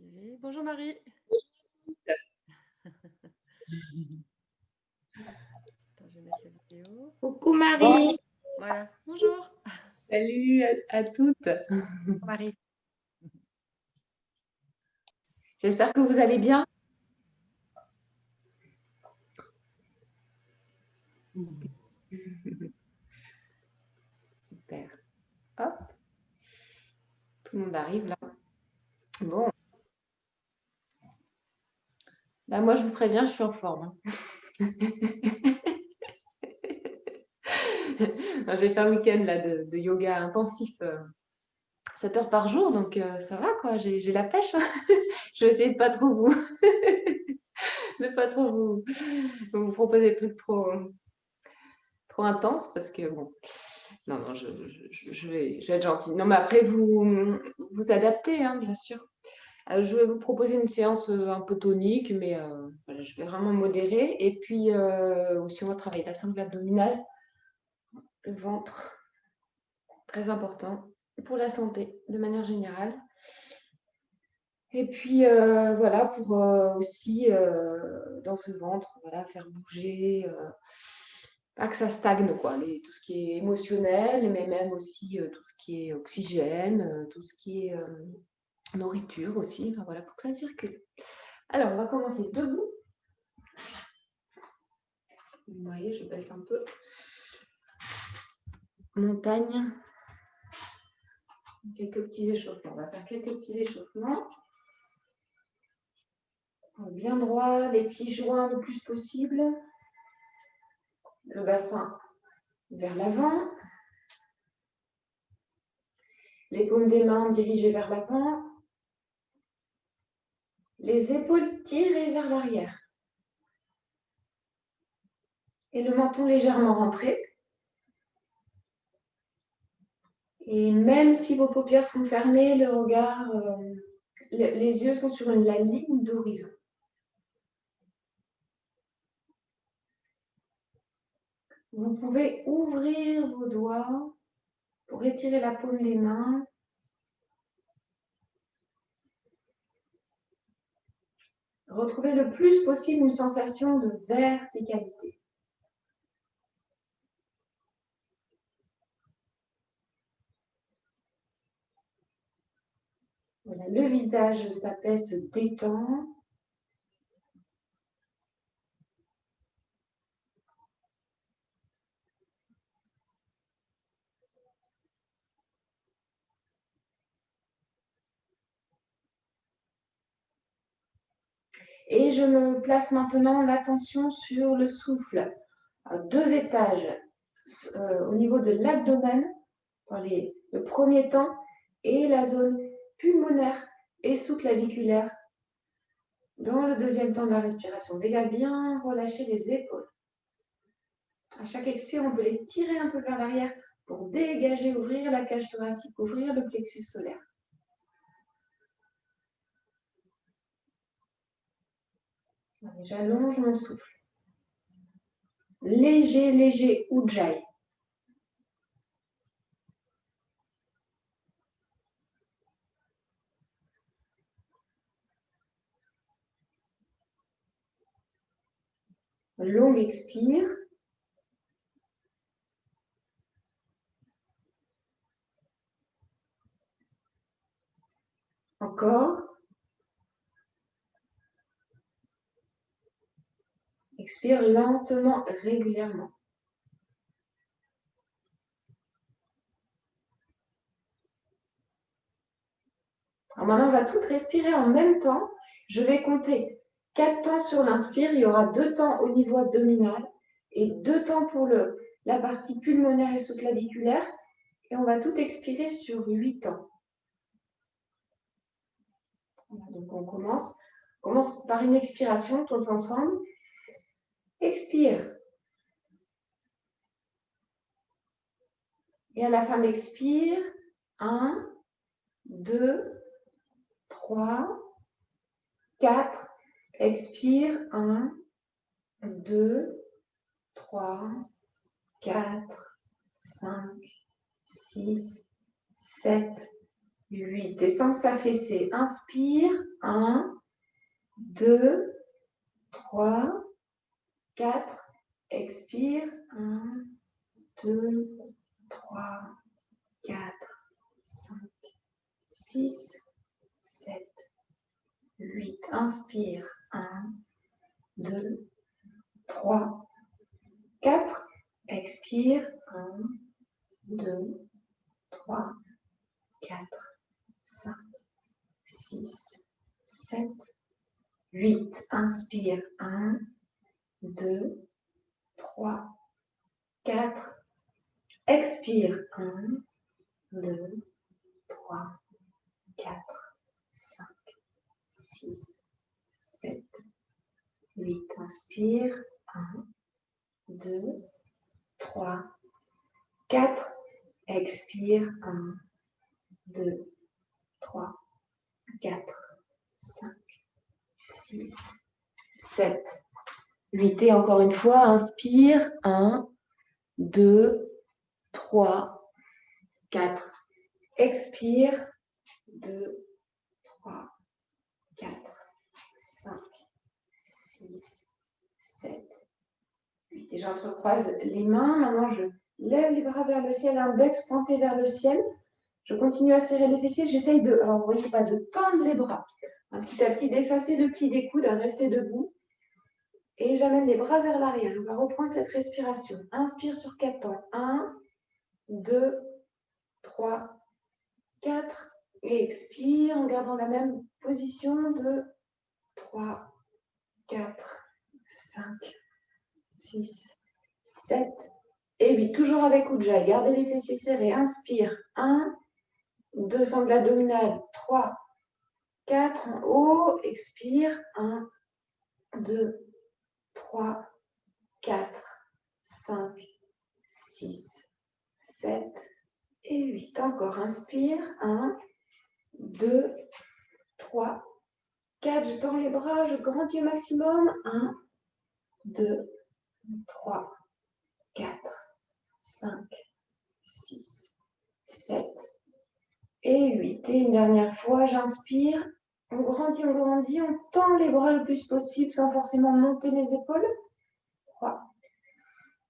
Bonjour Marie. Attends, je vais mettre la vidéo. Coucou Marie. Voilà, bonjour. Salut à toutes. Marie. J'espère que vous allez bien. Super. Hop. Tout le monde arrive là. Bon. Bah, moi, je vous préviens, je suis en forme. J'ai fait un week-end là, de yoga intensif, 7 heures par jour, donc ça va quoi, j'ai la pêche. Je vais essayer de pas trop vous proposer des trucs trop intenses parce que bon, non, je vais être gentille. Non, mais après vous adaptez, hein, bien sûr. Je vais vous proposer une séance un peu tonique, mais voilà, je vais vraiment modérer. Et puis aussi, on va travailler la sangle abdominale, le ventre, très important pour la santé de manière générale. Et puis voilà, pour aussi dans ce ventre, voilà, faire bouger, pas que ça stagne, quoi, tout ce qui est émotionnel, mais même aussi tout ce qui est oxygène, tout ce qui est nourriture aussi, enfin, voilà, pour que ça circule. Alors, on va commencer debout. Vous voyez, je baisse un peu. Montagne. Quelques petits échauffements. On va faire quelques petits échauffements. Bien droit, les pieds joints le plus possible. Le bassin vers l'avant. Les paumes des mains dirigées vers l'avant. Les épaules tirées vers l'arrière. Et le menton légèrement rentré. Et même si vos paupières sont fermées, le regard, les yeux sont sur la ligne d'horizon. Vous pouvez ouvrir vos doigts pour étirer la paume des mains. Retrouvez le plus possible une sensation de verticalité. Voilà, le visage s'apaise, se détend. Et je me place maintenant l'attention sur le souffle. À 2 étages au niveau de l'abdomen, dans le premier temps, et la zone pulmonaire et sous-claviculaire dans le deuxième temps de la respiration. Veillez à bien relâcher les épaules. À chaque expire, on peut les tirer un peu vers l'arrière pour dégager, ouvrir la cage thoracique, ouvrir le plexus solaire. J'allonge mon souffle. Léger, léger Ujjayi. Long expire. Encore. Expire lentement, régulièrement. Alors maintenant, on va toutes respirer en même temps. Je vais compter 4 temps sur l'inspire. Il y aura 2 temps au niveau abdominal et 2 temps pour la partie pulmonaire et sous-claviculaire. Et on va tout expirer sur 8 temps. Voilà, donc on commence par une expiration, tous ensemble. Expire. Et à la fin de l'expire, 1, 2, 3, 4. Expire, 1, 2, 3, 4, 5, 6, 7, 8. Descends s'affaisser. Inspire. 1, 2, 3, 4. Expire. 1, 2, 3, 4, 5, 6, 7, 8. Inspire. 1, 2, 3, 4. Expire. 1, 2, 3, 4, 5, 6, 7, 8. Inspire. 1, 2, 3, 4. Expire. 1, 2, 3, 4, 5, 6, 7, 8. Inspire. 1, 2, 3, 4. Expire. 1, 2, 3, 4, 5, 6, 7, 8. Et encore une fois, inspire. 1, 2, 3, 4. Expire. 2, 3, 4, 5, 6, 7, 8. Et j'entrecroise les mains. Maintenant, je lève les bras vers le ciel, index pointé vers le ciel. Je continue à serrer les fessiers. J'essaye de, alors vous voyez pas, de tendre les bras. Petit à petit, d'effacer le pli des coudes, à rester debout. Et j'amène les bras vers l'arrière. On va reprendre cette respiration. Inspire sur 4 temps. 1, 2, 3, 4. Et expire en gardant la même position. 2, 3, 4, 5, 6, 7 et 8. Toujours avec Ujjayi. Gardez les fessiers serrés. Inspire. 1, 2 sangles abdominales. 3, 4 en haut. Expire. 1, 2, 3, 4, 5, 6, 7 et 8. Encore. Inspire. 1, 2, 3, 4. Je tends les bras. Je grandis au maximum. 1, 2, 3, 4, 5, 6, 7 et 8. Et une dernière fois, j'inspire. On grandit, on tend les bras le plus possible sans forcément monter les épaules. 3,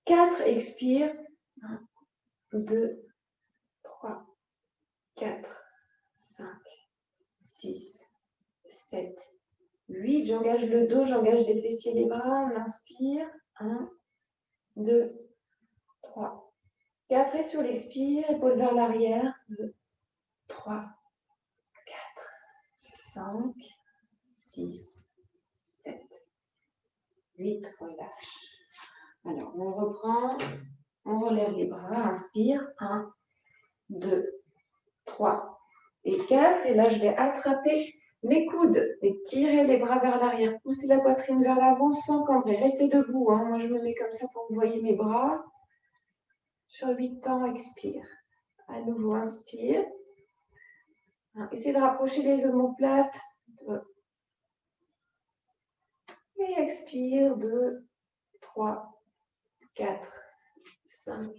4, expire. 1, 2, 3, 4, 5, 6, 7, 8. J'engage le dos, j'engage les fessiers, les bras. On inspire. 1, 2, 3, 4. Et sur l'expire, épaules vers l'arrière. 2, 3, 4, 5, 6, 7, 8. Relâche. Alors, on reprend. On relève les bras. Inspire. 1, 2, 3 et 4. Et là, je vais attraper mes coudes et tirer les bras vers l'arrière. Pousser la poitrine vers l'avant sans cambrer. Restez debout. Moi, je me mets comme ça pour que vous voyez mes bras. Sur 8 temps, expire. À nouveau, inspire. Essayez de rapprocher les omoplates. Et expire. 2, 3, 4, 5,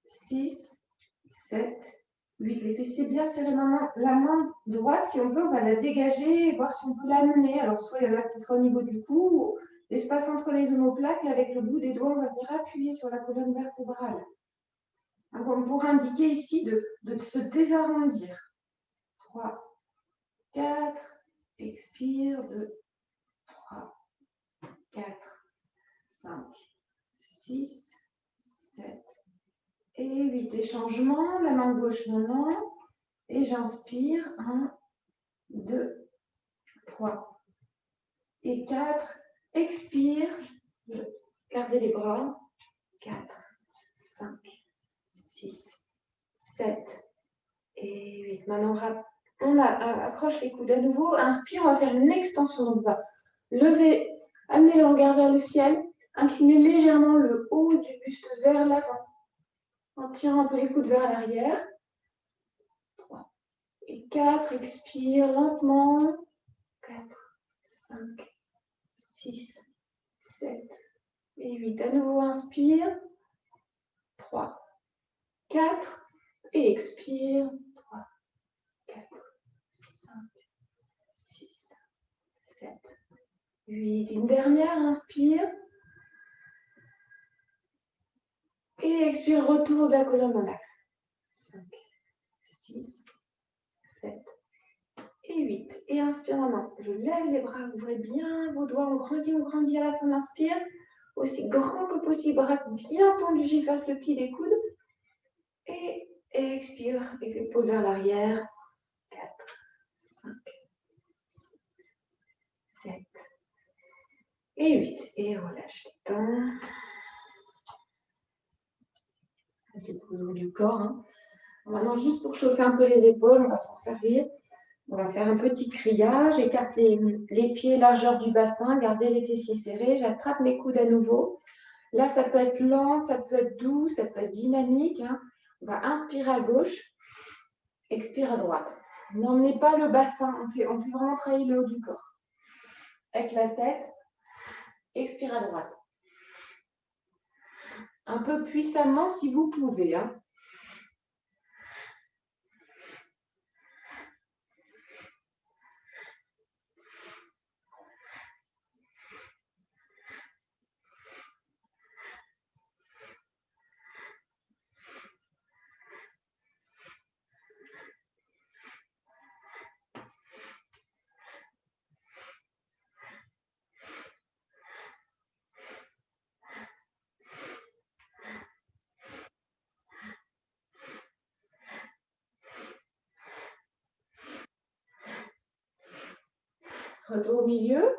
6, 7, 8. Les fessiers bien serrés. Maintenant, la main droite, si on peut, on va la dégager et voir si on peut l'amener. Alors, soit il y en a qui sera au niveau du cou, ou l'espace entre les omoplates. Et avec le bout des doigts, on va venir appuyer sur la colonne vertébrale. Donc, pour indiquer ici de se désarrondir. 3, 4, expire. 2, 3, 4, 5, 6, 7 et 8. Et changement, la main gauche maintenant. Et j'inspire. 1, 2, 3 et 4. Expire. Gardez les bras. 4, 5, 6, 7 et 8. Maintenant, on accroche les coudes à nouveau. Inspire, on va faire une extension. Donc, on va lever, amener le regard vers le ciel. Incliner légèrement le haut du buste vers l'avant. En tirant un peu les coudes vers l'arrière. 3 et 4. Expire lentement. 4, 5, 6, 7 et 8. À nouveau, inspire. 3, 4 et expire. 3, 4, 8. Une dernière, inspire. Et expire, retour de la colonne en axe. 5, 6, 7 et 8. Et inspire maintenant. Je lève les bras, ouvrez bien vos doigts. On grandit à la fin. Inspire. Aussi grand que possible, bras bien tendus, j'y fasse le pied des coudes. Et expire, épaule vers l'arrière. 4, 5, 6, 7 et 8. Et relâche les temps. C'est pour le haut du corps. Hein. Maintenant, juste pour chauffer un peu les épaules, on va s'en servir. On va faire un petit criage. J'écarte les pieds largeur du bassin. Gardez les fessiers serrés. J'attrape mes coudes à nouveau. Là, ça peut être lent, ça peut être doux, ça peut être dynamique. Hein. On va inspirer à gauche. Expire à droite. N'emmenez pas le bassin. On fait vraiment travailler le haut du corps. Avec la tête. Expire à droite. Un peu puissamment si vous pouvez. Hein. Retour au milieu.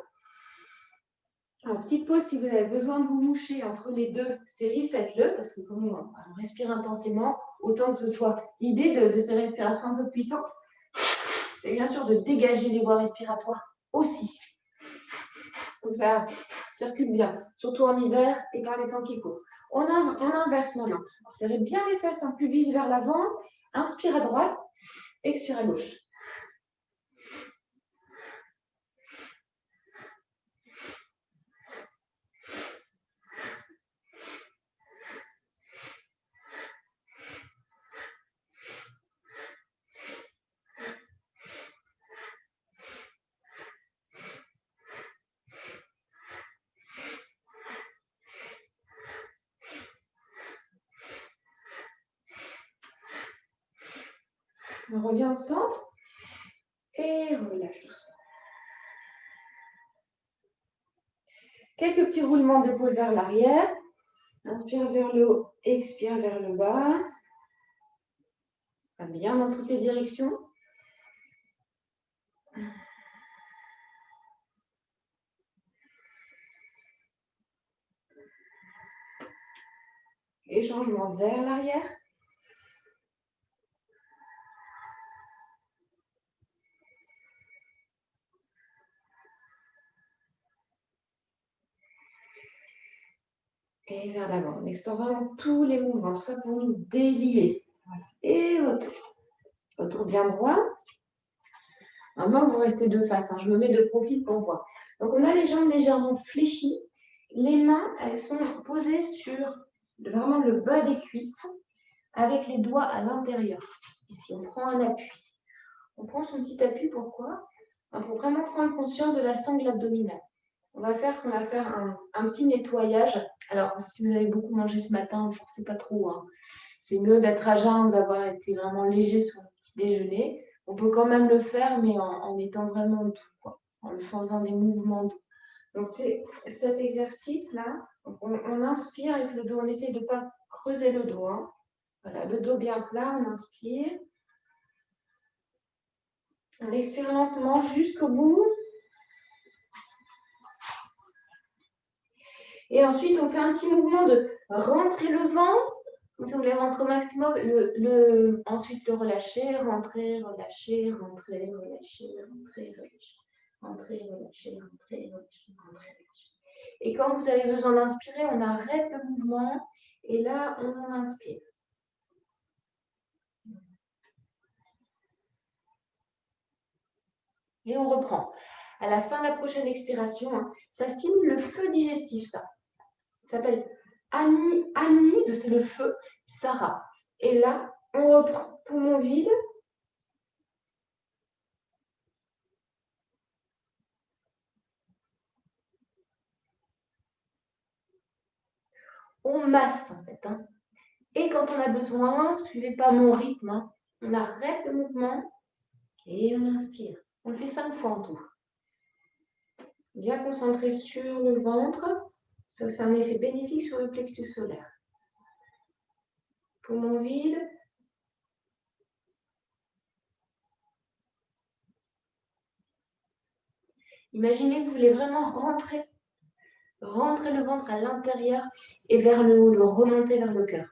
Alors, petite pause, si vous avez besoin de vous moucher entre les deux séries, faites-le, parce que comme on respire intensément, autant que ce soit l'idée de ces respirations un peu puissantes, c'est bien sûr de dégager les voies respiratoires aussi. Donc ça circule bien, surtout en hiver et par les temps qui courent. On inverse maintenant. Alors, serrez bien les fesses, un plus vis vers l'avant. Inspire à droite, expire à gauche. On revient au centre et relâche doucement. Quelques petits roulements d'épaule vers l'arrière. Inspire vers le haut, expire vers le bas. Bien dans toutes les directions. Et changement vers l'arrière. Et vers l'avant. On explore vraiment tous les mouvements, tout ça pour nous délier. Voilà. Et retour. Retour bien droit. Maintenant, vous restez de face. Hein. Je me mets de profil pour voir. Donc, on a les jambes légèrement fléchies. Les mains, elles sont posées sur vraiment le bas des cuisses avec les doigts à l'intérieur. Ici, on prend un appui. On prend son petit appui, pourquoi? Pour vraiment prendre conscience de la sangle abdominale. On va faire ce qu'on va faire un petit nettoyage. Alors, si vous avez beaucoup mangé ce matin, ne forcez pas trop. Hein. C'est mieux d'être à jeun, d'avoir été vraiment léger sur le petit déjeuner. On peut quand même le faire, mais en étant vraiment doux, quoi, en faisant des mouvements doux. Donc, c'est cet exercice-là. On inspire avec le dos. On essaie de ne pas creuser le dos. Hein. Voilà, le dos bien plat, on inspire. On expire lentement jusqu'au bout. Et ensuite, on fait un petit mouvement de rentrer le ventre. Comme si on voulait rentrer au maximum. Ensuite, le relâcher, rentrer, relâcher, rentrer, relâcher, rentrer, relâcher. Rentrer, relâcher, rentrer, relâcher, rentrer, relâcher. Et quand vous avez besoin d'inspirer, on arrête le mouvement. Et là, on inspire. Et on reprend. À la fin de la prochaine expiration, hein, ça stimule le feu digestif, ça. Ça s'appelle Annie, c'est le feu, Sarah. Et là, on reprend poumon vide. on masse en fait. Hein. Et quand on a besoin, ne suivez pas mon rythme, hein. On arrête le mouvement et on inspire. On le fait 5 fois en tout. Bien concentré sur le ventre. Ça, c'est un effet bénéfique sur le plexus solaire. Poumon vide. Imaginez que vous voulez vraiment rentrer le ventre à l'intérieur et vers le haut, le remonter vers le cœur.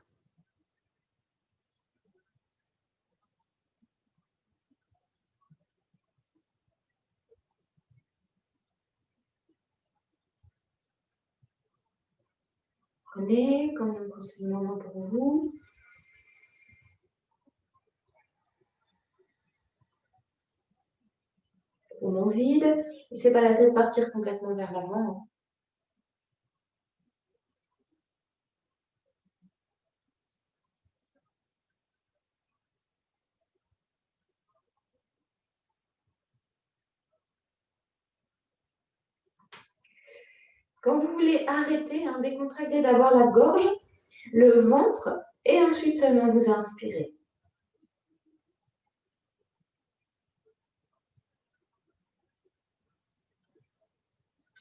Prenez comme c'est le moment pour vous. Poumon vide. Laissez pas la tête partir complètement vers l'avant. Quand vous voulez arrêter, hein, décontracter d'abord la gorge, le ventre, et ensuite seulement vous inspirez.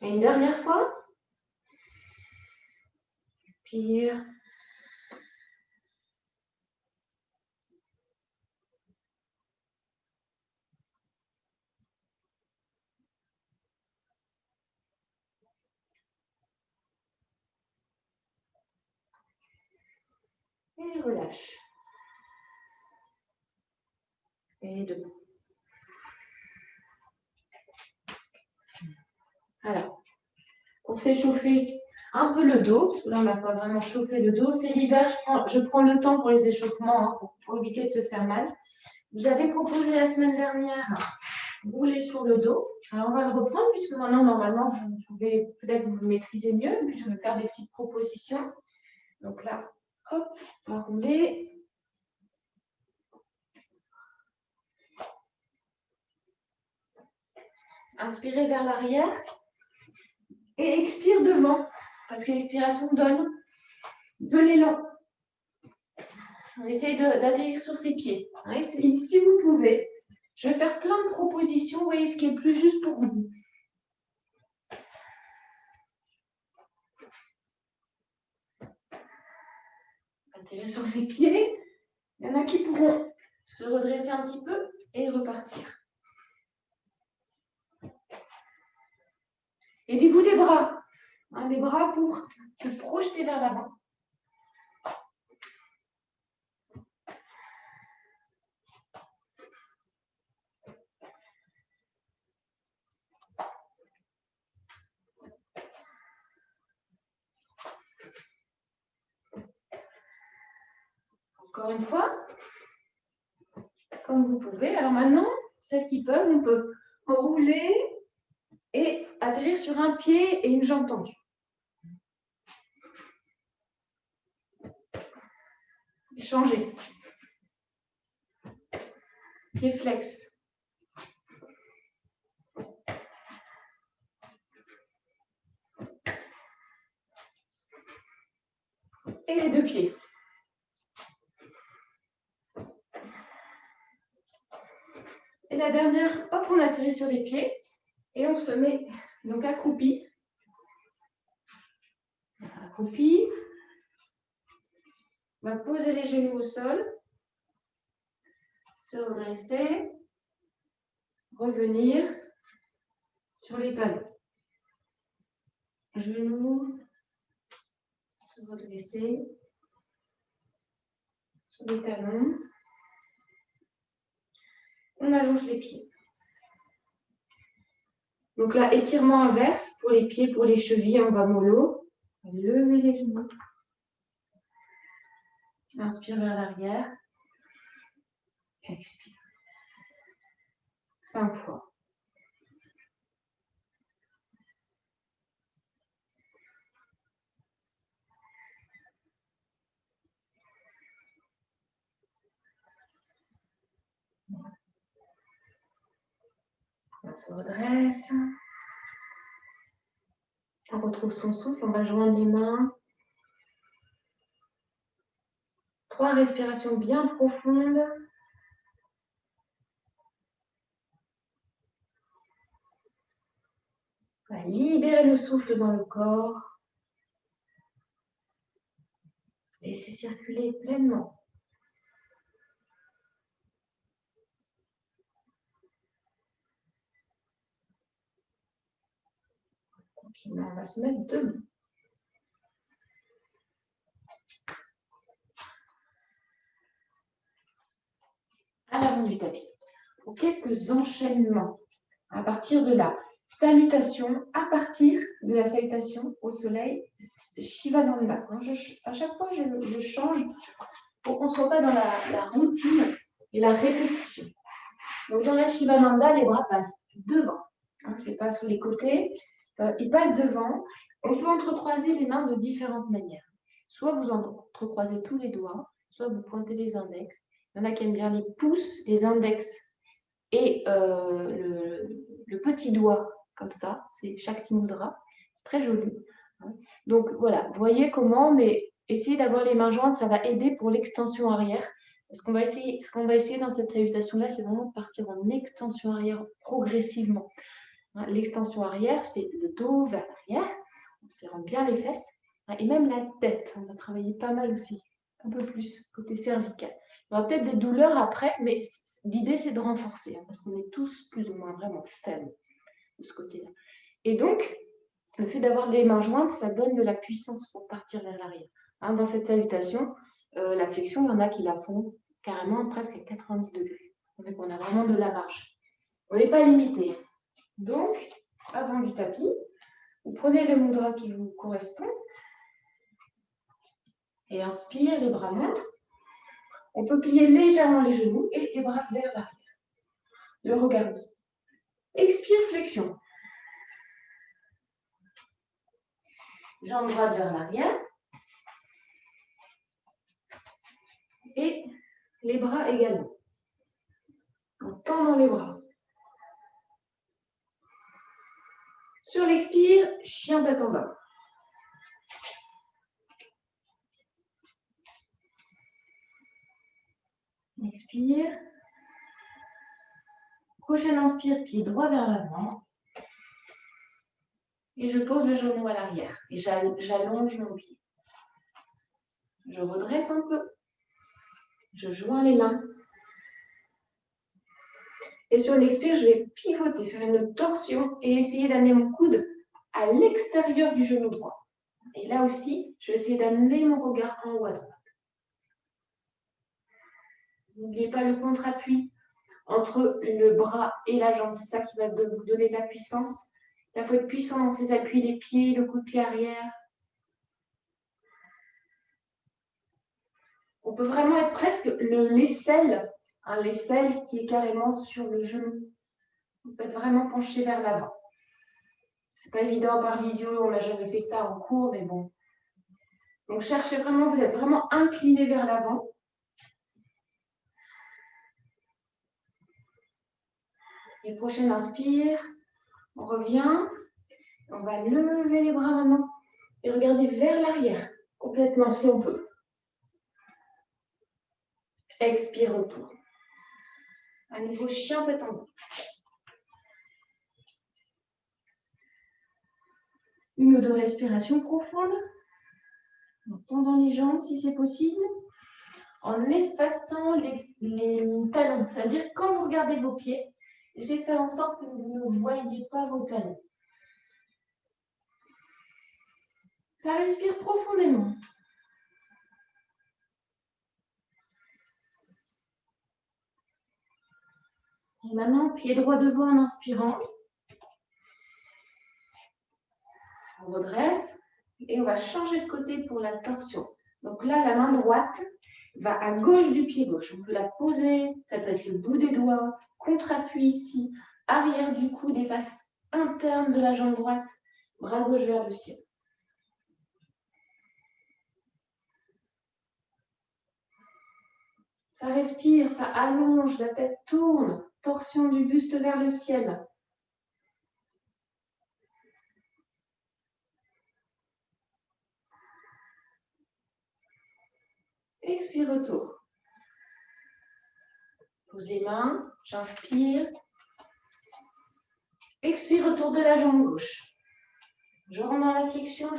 Et une dernière fois. Inspire. Et relâche. Et debout. Alors, pour s'échauffer un peu le dos, parce que là on n'a pas vraiment chauffé le dos, c'est l'hiver, je prends le temps pour les échauffements, hein, pour éviter de se faire mal. Vous avez proposé la semaine dernière rouler sur le dos. Alors on va le reprendre puisque maintenant normalement vous pouvez peut-être vous le maîtriser mieux, puis je vais faire des petites propositions. Donc là, hop, on va rouler. Inspirez vers l'arrière et expire devant, parce que l'expiration donne de l'élan. On essaye d'atterrir sur ses pieds. Essayez si vous pouvez. Je vais faire plein de propositions, vous voyez ce qui est le plus juste pour vous. Atterrir sur ses pieds. Il y en a qui pourront se redresser un petit peu et repartir. Aidez-vous des bras. Des bras pour se projeter vers l'avant. Encore une fois, comme vous pouvez. Alors maintenant, celles qui peuvent, on peut rouler et atterrir sur un pied et une jambe tendue. Changer. Pied flex. Et les deux pieds. Et la dernière, hop, on atterrit sur les pieds et on se met donc accroupi. Accroupi. On va poser les genoux au sol, se redresser, revenir sur les talons. Genoux, se redresser sur les talons. On allonge les pieds. Donc là, étirement inverse pour les pieds, pour les chevilles, on va mollo. Levez les genoux. Inspire vers l'arrière. Expire. 5 fois. On se redresse. On retrouve son souffle. On va joindre les mains. 3 respirations bien profondes. On va libérer le souffle dans le corps. Laissez circuler pleinement. Tranquillement, on va se mettre debout. À l'avant du tapis. Pour quelques enchaînements. À partir de là, salutation, à partir de la salutation au soleil, Shivananda. À chaque fois, je change pour qu'on ne soit pas dans la routine et la répétition. Donc, dans la Shivananda, les bras passent devant. Ce n'est pas sur les côtés. Ils passent devant. On peut entrecroiser les mains de différentes manières. Soit vous entrecroisez tous les doigts, soit vous pointez les index. Il y en a qui aiment bien les pouces, les index et le petit doigt, comme ça. C'est Shakti Mudra. C'est très joli. Donc, voilà. Vous voyez comment, mais essayez d'avoir les mains jointes, ça va aider pour l'extension arrière. Ce qu'on va essayer dans cette salutation-là, c'est vraiment de partir en extension arrière progressivement. L'extension arrière, c'est le dos vers l'arrière, on serre bien les fesses, et même la tête. On va travailler pas mal aussi, un peu plus, côté cervical. Il y aura peut-être des douleurs après, mais l'idée, c'est de renforcer, parce qu'on est tous plus ou moins vraiment faibles de ce côté-là. Et donc, le fait d'avoir les mains jointes, ça donne de la puissance pour partir vers l'arrière. Dans cette salutation, la flexion, il y en a qui la font carrément presque à 90 degrés. Donc, on a vraiment de la marge. On n'est pas limité. Donc, avant du tapis, vous prenez le mudra qui vous correspond et inspire, les bras montent. On peut plier légèrement les genoux et les bras vers l'arrière. Le regard aussi. Expire, flexion. Jambes droites vers l'arrière. Et les bras également. En tendant les bras. Sur l'expire, chien tête en bas. Expire. Prochaine inspire, pied droit vers l'avant. Et je pose le genou à l'arrière. Et j'allonge mon pied. Je redresse un peu. Je joins les mains. Et sur l'expire, je vais pivoter, faire une torsion et essayer d'amener mon coude à l'extérieur du genou droit. Et là aussi, je vais essayer d'amener mon regard en haut à droite. N'oubliez pas le contre-appui entre le bras et la jambe. C'est ça qui va vous donner de la puissance. Il faut être puissant dans ses appuis, les pieds, le coup de pied arrière. On peut vraiment être presque l'aisselle, l'aisselle qui est carrément sur le genou. On peut être vraiment penché vers l'avant. C'est pas évident par visio, on n'a jamais fait ça en cours, mais bon. Donc cherchez vraiment, vous êtes vraiment incliné vers l'avant. Et prochaine inspire, on revient. On va lever les bras maintenant et regarder vers l'arrière, complètement si on peut. Expire, retour. À nouveau, chien tête en bas. Une ou deux respirations profondes, en tendant les jambes si c'est possible, en effaçant les talons. C'est-à-dire quand vous regardez vos pieds, essayez de faire en sorte que vous ne voyez pas vos talons. Ça respire profondément. Et maintenant, pied droit devant en inspirant. On redresse et on va changer de côté pour la torsion. Donc là, la main droite va à gauche du pied gauche. On peut la poser, ça peut être le bout des doigts, contre-appui ici, arrière du coude et face interne de la jambe droite, bras gauche vers le ciel. Ça respire, ça allonge, la tête tourne, torsion du buste vers le ciel. Expire, retour. Pose les mains, j'inspire. Expire, retour de la jambe gauche. Je rentre dans la flexion,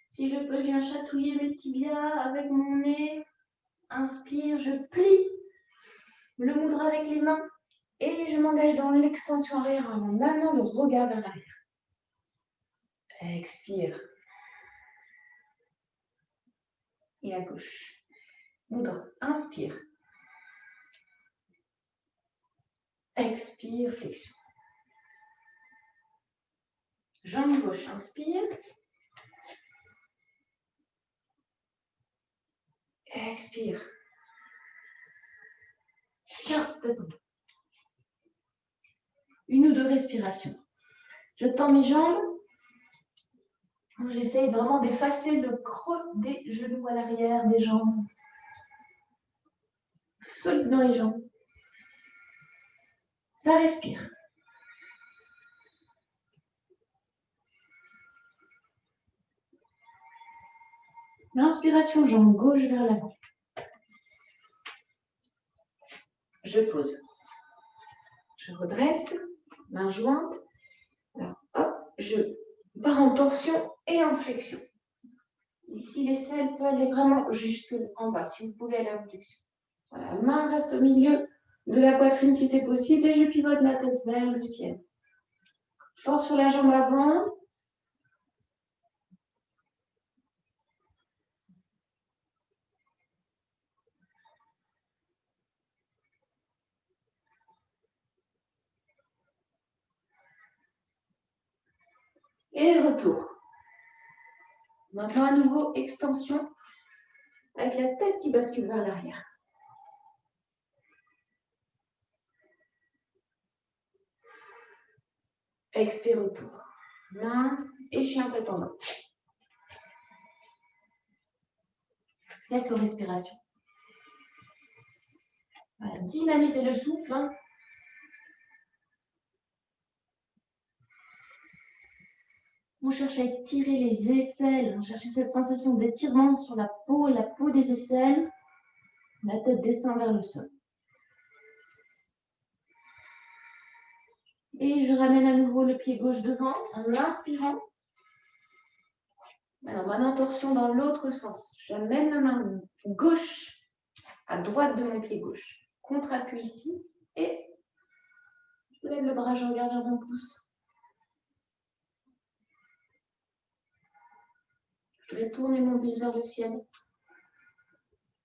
si je peux, je viens chatouiller mes tibias avec mon nez. Inspire, je plie le mudra avec les mains et je m'engage dans l'extension arrière en amenant le regard vers l'arrière. Expire. Et à gauche. Mudra, inspire. Expire, flexion. Jambe gauche, inspire. Expire. Une ou deux respirations. Je tends mes jambes. J'essaye vraiment d'effacer le creux des genoux à l'arrière des jambes. Solide dans les jambes. Ça respire. L'inspiration, jambe gauche vers l'avant. Je pose. Je redresse, main jointe. Alors, hop, je pars en torsion et en flexion. Ici, l'aisselle peut aller vraiment jusque en bas, si vous pouvez aller en flexion. Voilà, la main reste au milieu de la poitrine si c'est possible et je pivote ma tête vers le ciel. Force sur la jambe avant. Et retour. Maintenant, à nouveau, extension avec la tête qui bascule vers l'arrière. Expire, retour. Main et chien tête en bas. Quelques respirations. Voilà, dynamisez le souffle. On cherche à étirer les aisselles, on cherche cette sensation d'étirement sur la peau des aisselles. La tête descend vers le sol. Et je ramène à nouveau le pied gauche devant en inspirant. Alors, main en torsion dans l'autre sens. J'amène ma main gauche à droite de mon pied gauche. Contre-appui ici. Et je lève le bras, je regarde vers mon pouce. Je vais tourner mon pouce vers le ciel.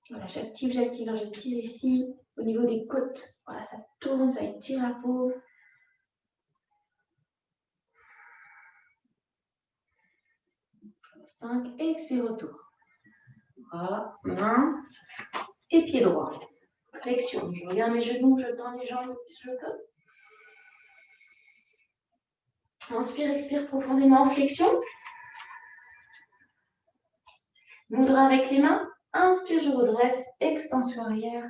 Voilà, j'active, alors j'étire ici, au niveau des côtes. Voilà, ça tourne, ça étire la peau. Cinq, expire, retour. Voilà, main et pied droit. Flexion, je regarde mes genoux, je tends les jambes le plus je peux. Inspire, expire profondément en flexion. Mudra avec les mains. Inspire, je redresse, extension arrière.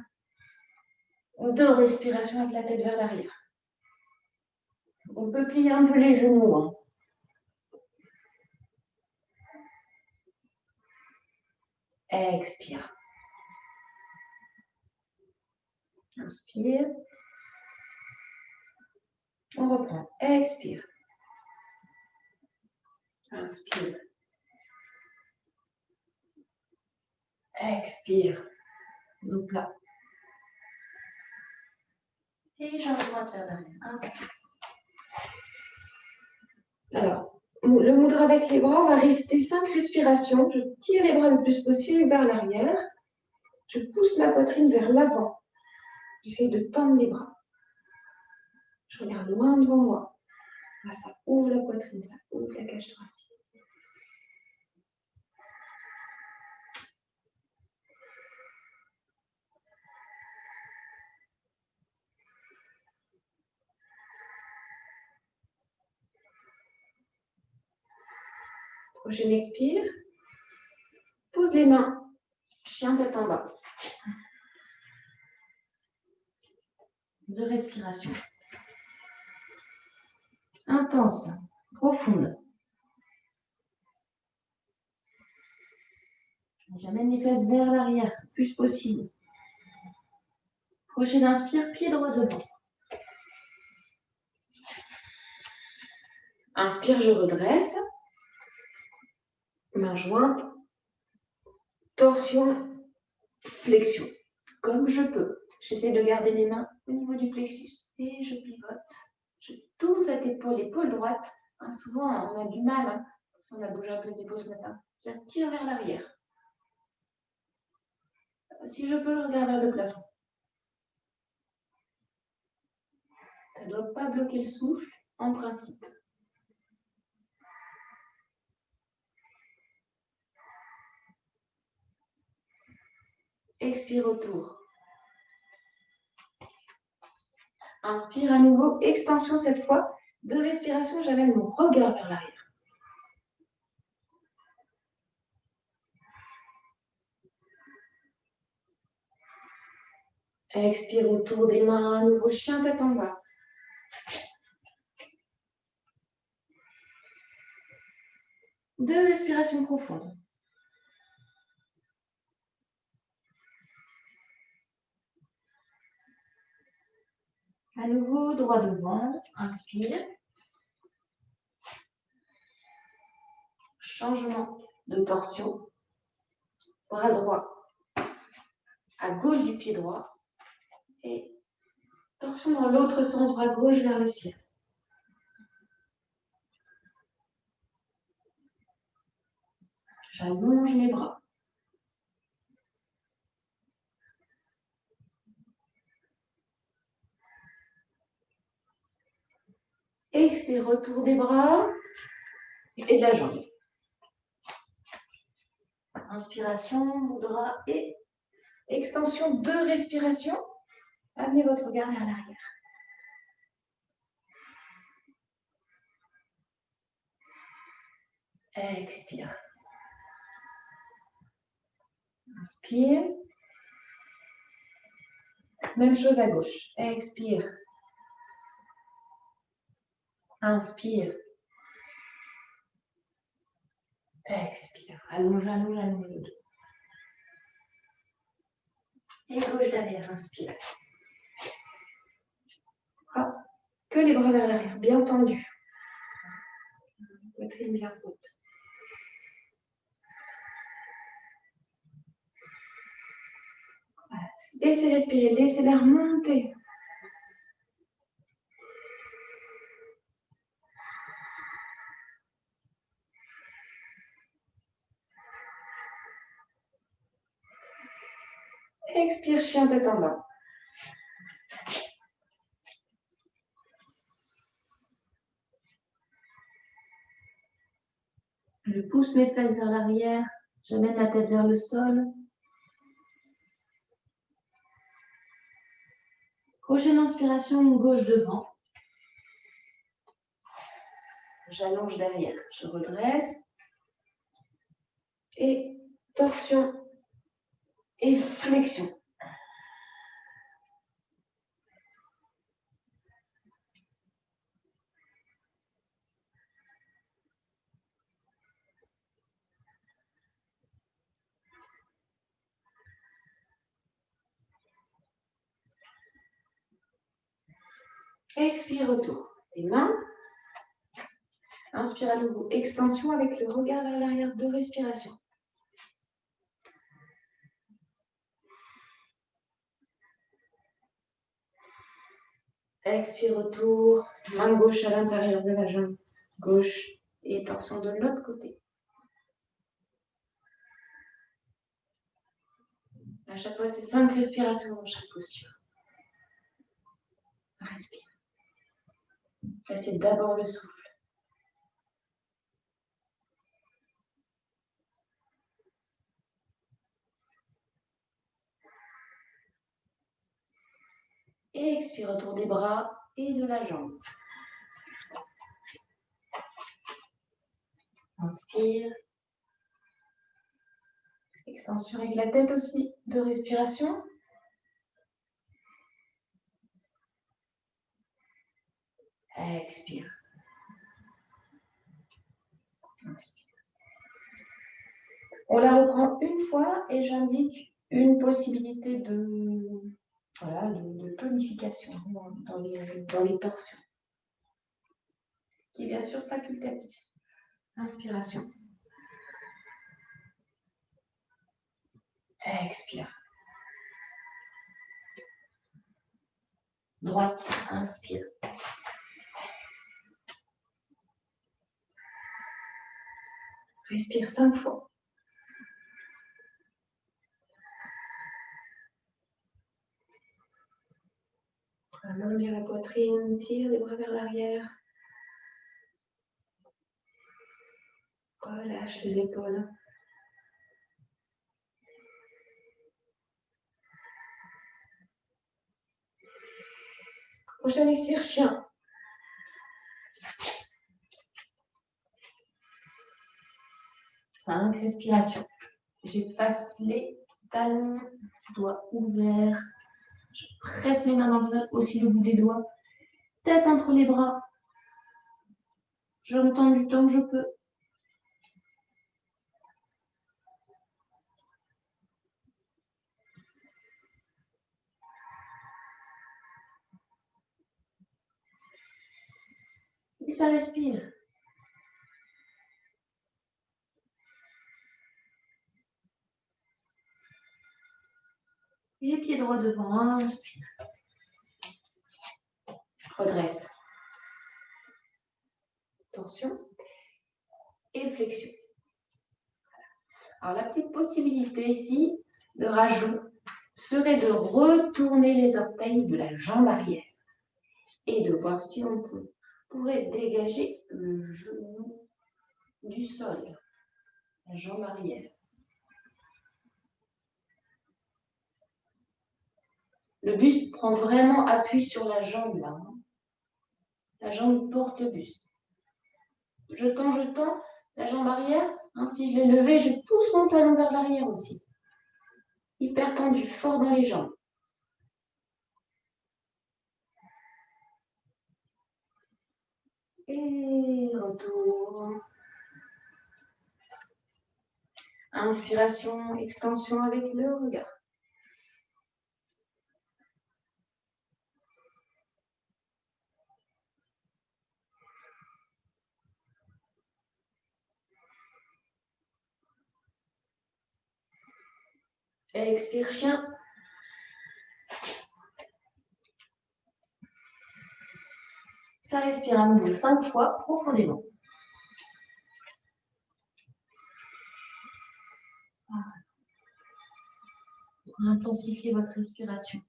Deux respirations avec la tête vers l'arrière. On peut plier un peu les genoux. Expire. Inspire. On reprend. Expire. Inspire. Expire. Dos plat. Et jambe droite vers l'arrière. Inspire. Alors, le mudra avec les bras, on va rester 5 respirations. Je tire les bras le plus possible vers l'arrière. Je pousse ma poitrine vers l'avant. J'essaie de tendre les bras. Je regarde loin devant moi. Là, ça ouvre la poitrine, ça ouvre la cage thoracique. Prochaine expire. Pose les mains. Chien tête en bas. 2 respirations. Intense, profonde. J'amène les fesses vers l'arrière, le plus possible. Prochaine inspire, pied droit devant. Inspire, je redresse. Main jointe. Torsion, flexion. Comme je peux. J'essaie de garder les mains au niveau du plexus. Et je pivote. Je tourne cette épaule, épaule droite. Souvent, on a du mal. Parce qu'on a bougé un peu les épaules ce matin. Je la tire vers l'arrière. Si je peux, je regarde vers le plafond. Ça ne doit pas bloquer le souffle, en principe. Expire autour. Inspire à nouveau, extension cette fois. De respiration, j'amène mon regard vers l'arrière. Expire autour des mains, à nouveau chien tête en bas. Deux respirations profondes. À nouveau, droit devant, inspire. Changement de torsion. Bras droit à gauche du pied droit. Et torsion dans l'autre sens, bras gauche vers le ciel. J'allonge mes bras. Expire, retour des bras et de la jambe. Inspiration, mudra et extension de respiration. Amenez votre regard vers l'arrière. Expire. Inspire. Même chose à gauche. Expire. Inspire. Expire. Allonge, allonge, allonge le dos. Et gauche derrière. Inspire. Hop. Que les bras vers l'arrière. Bien tendus. Poitrine bien haute. Voilà. Laissez respirer. Laissez l'air monter. Expire, chien tête en bas. Je pousse mes fesses vers l'arrière. J'amène la tête vers le sol. Prochaine inspiration, gauche devant. J'allonge derrière. Je redresse. Et torsion et flexion. Expire autour des mains. Inspire à nouveau. Extension avec le regard vers l'arrière de respiration. Expire autour. Main gauche à l'intérieur de la jambe gauche et torsion de l'autre côté. À chaque fois, c'est 5 respirations dans chaque posture. Respire. Placez d'abord le souffle. Et expire autour des bras et de la jambe. Inspire. Extension avec la tête aussi de respiration. Expire. Inspire. On la reprend une fois et j'indique une possibilité de, voilà, de tonification dans les torsions, qui est bien sûr facultatif. Inspiration. Expire. Droite, inspire. Respire 5 fois. Main vers la poitrine, tire les bras vers l'arrière. Relâche les épaules. Prochaine expire, chien. Cinq respirations. J'efface les talons, doigts ouverts. Je presse mes mains dans le ventre, aussi le bout des doigts. Tête entre les bras. Je me tends du temps que je peux. Et ça respire. Et pied droit devant, inspire. Redresse. Tension. Et flexion. Alors la petite possibilité ici de rajout serait de retourner les orteils de la jambe arrière et de voir si on pourrait dégager le genou du sol, la jambe arrière. Le buste prend vraiment appui sur la jambe là. La jambe porte le buste. Je tends, la jambe arrière. Si je l'ai levée, je pousse mon talon vers l'arrière aussi. Hyper tendu, fort dans les jambes. Et retour. Inspiration, extension avec le regard. Expire, chien. Ça respire à nouveau 5 fois profondément. Intensifiez votre respiration.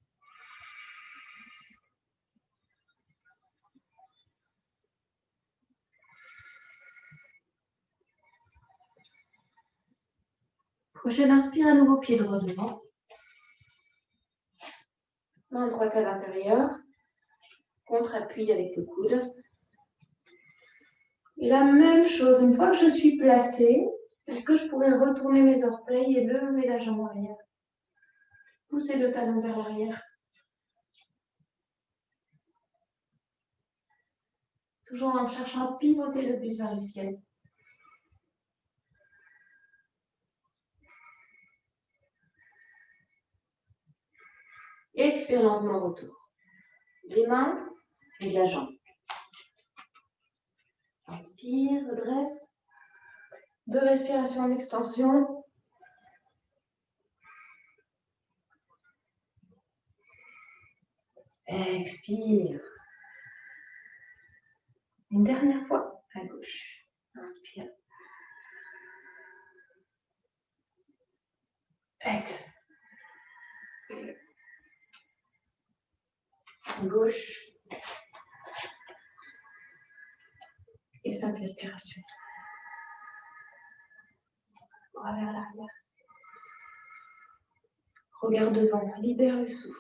Prochaine inspire, à nouveau pied droit devant. Main droite à l'intérieur. Contre-appui avec le coude. Et la même chose, une fois que je suis placée, est-ce que je pourrais retourner mes orteils et lever la jambe arrière? Pousser le talon vers l'arrière. Toujours en cherchant à pivoter le buste vers le ciel. Et expire lentement, retour. Des mains et de la jambe. Inspire, redresse. 2 respirations en extension. Expire. Une dernière fois, à gauche. Inspire. Expire. Gauche. Et 5 respirations. Bras vers l'arrière. Regarde devant, libère le souffle.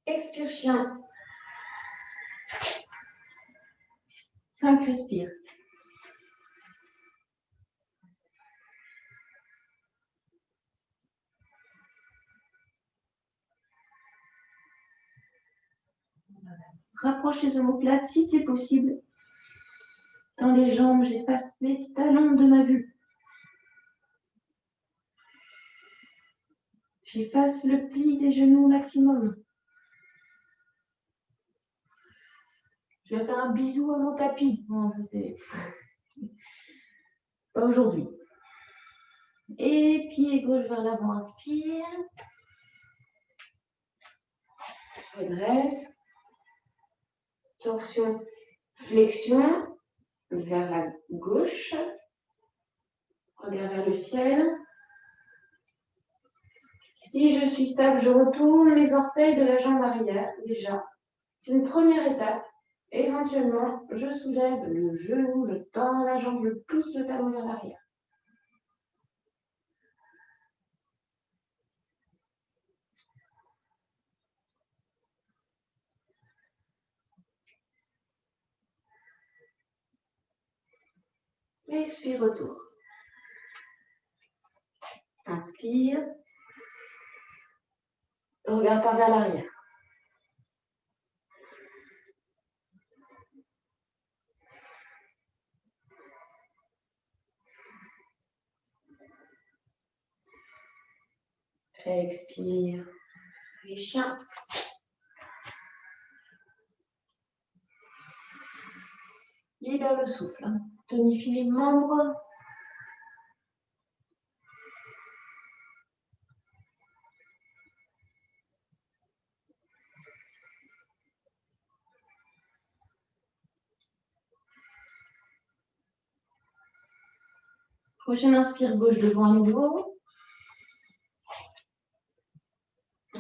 Expire, chien. 5 respire. Rapproche les omoplates si c'est possible. Dans les jambes, j'efface mes talons de ma vue. J'efface le pli des genoux au maximum. Je vais faire un bisou à mon tapis. Non, ça c'est pas aujourd'hui. Et pied gauche vers l'avant, inspire. Redresse. Torsion, flexion vers la gauche. Regard vers le ciel. Si je suis stable, je retourne mes orteils de la jambe arrière déjà. C'est une première étape. Éventuellement, je soulève le genou, je tends la jambe, je pousse le talon vers l'arrière. Expire, retour. Inspire. Le regard part vers l'arrière. Expire. Les chiens. Libère le souffle. Tonifie les membres. Prochaine inspire, gauche devant à nouveau.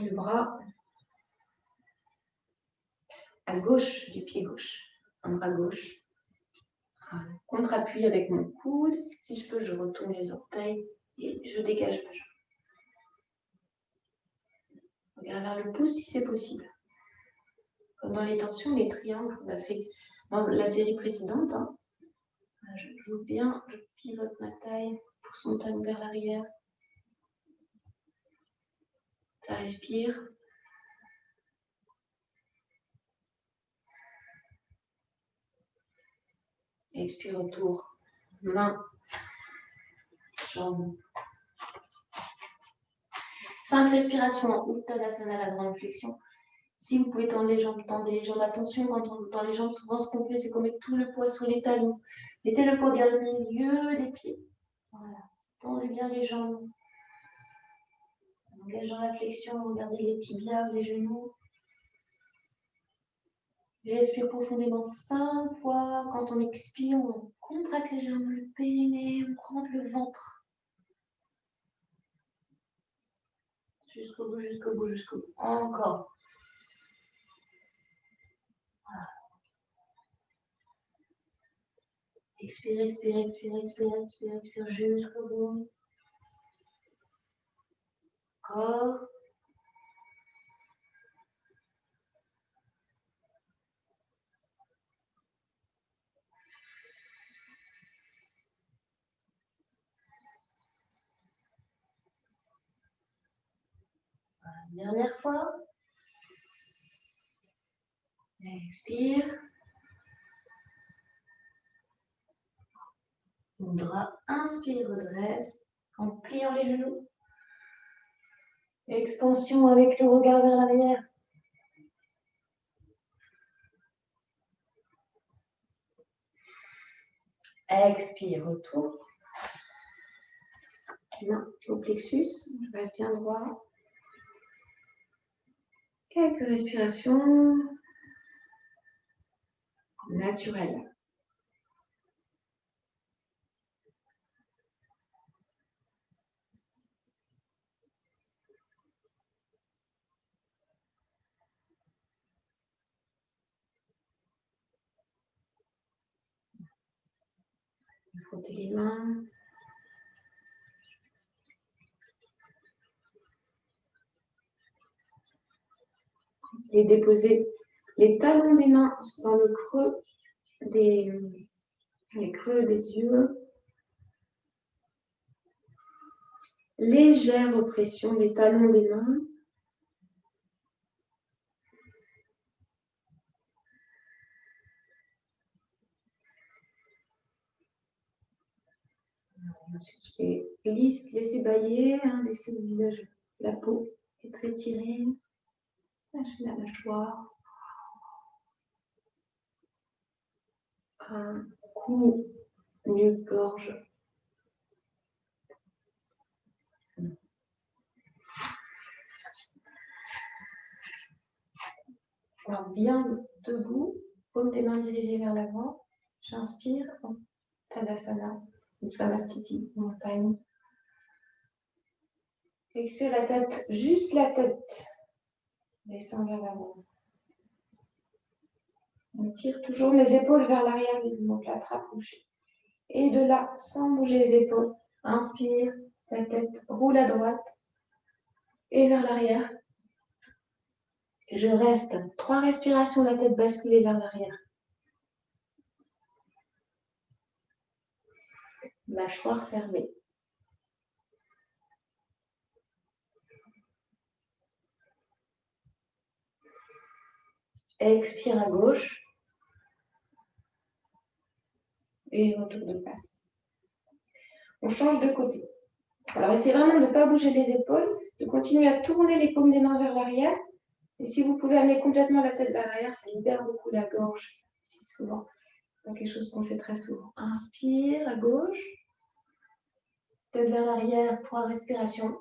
Le bras à gauche du pied gauche. Un bras gauche. Contre-appui avec mon coude. Si je peux, je retourne les orteils et je dégage ma jambe. Regarde vers le pouce si c'est possible. Comme dans les tensions, les triangles qu'on a fait dans la série précédente. Je joue bien, je pivote ma taille, pousse mon talon vers l'arrière. Ça respire. Expire autour. Main, jambes. Simple respiration, Uttanasana, la grande flexion. Si vous pouvez tendre les jambes, tendez les jambes. Attention, quand on tend les jambes, souvent ce qu'on fait, c'est qu'on met tout le poids sur les talons. Mettez le poids bien au milieu des pieds. Voilà. Tendez bien les jambes. Engageant la flexion, regardez les tibias, les genoux. Respire profondément 5 fois. Quand on expire, on contracte légèrement le périnée, on rentre le ventre. Jusqu'au bout, jusqu'au bout, jusqu'au bout. Encore. Voilà. Expire, expire, expire, expire, expire, expire jusqu'au bout. Encore. Une dernière fois. Expire. Mudra, inspire, redresse, en pliant les genoux. Extension avec le regard vers l'arrière. Expire, retour. Main au plexus, je reste bien droit. Quelques respirations naturelles. Frottez les mains. Et déposez les talons des mains dans le creux des yeux. Légère pression des talons des mains. Ensuite, je les glisse, laissez bailler, hein, laissez le visage, la peau être étirée. Lâchez la mâchoire. Un cou, nuque, gorge. Alors, bien debout, paume des mains dirigées vers l'avant. J'inspire en Tadasana, ou Samastiti, montagne. Expire la tête, juste la tête. Descend vers l'avant. On tire toujours mes épaules vers l'arrière, les omoplates rapprochées. Et de là, sans bouger les épaules, inspire, la tête roule à droite et vers l'arrière. Je reste 3 respirations, la tête basculée vers l'arrière. Mâchoire fermée. Expire à gauche. Et retour de place. On change de côté. Alors, essayez vraiment de ne pas bouger les épaules, de continuer à tourner les paumes des mains vers l'arrière. Et si vous pouvez amener complètement la tête vers l'arrière, ça libère beaucoup la gorge. C'est souvent quelque chose qu'on fait très souvent. Inspire à gauche. Tête vers l'arrière, 3 respirations.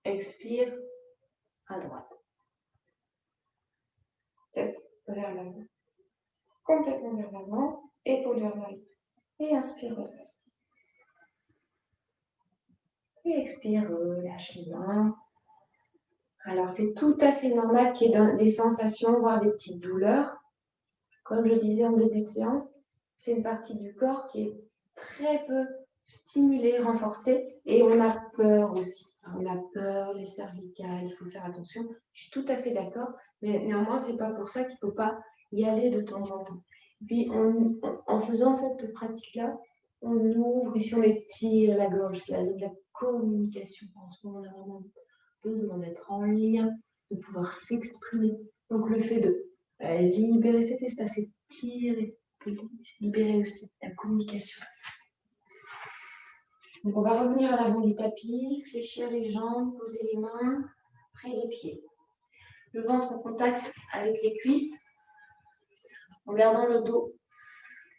Expire à droite. Tête vers l'avant. Complètement vers l'avant. Épaules vers l'arrière. Et inspire, redresse. Et expire, relâche les mains. Alors, c'est tout à fait normal qu'il y ait des sensations, voire des petites douleurs. Comme je disais en début de séance, c'est une partie du corps qui est très peu stimulée, renforcée, et on a peur aussi. On a peur, les cervicales, il faut faire attention. Je suis tout à fait d'accord, mais néanmoins, c'est pas pour ça qu'il ne faut pas y aller de temps en temps. Puis, en faisant cette pratique-là, on ouvre, ici on étire la gorge, c'est la zone de la communication. En ce moment, on a vraiment besoin d'être en lien, de pouvoir s'exprimer. Donc, le fait de libérer cet espace, étirer, libérer aussi la communication. Donc, on va revenir à l'avant du tapis, fléchir les jambes, poser les mains près des pieds. Le ventre en contact avec les cuisses, en gardant le dos,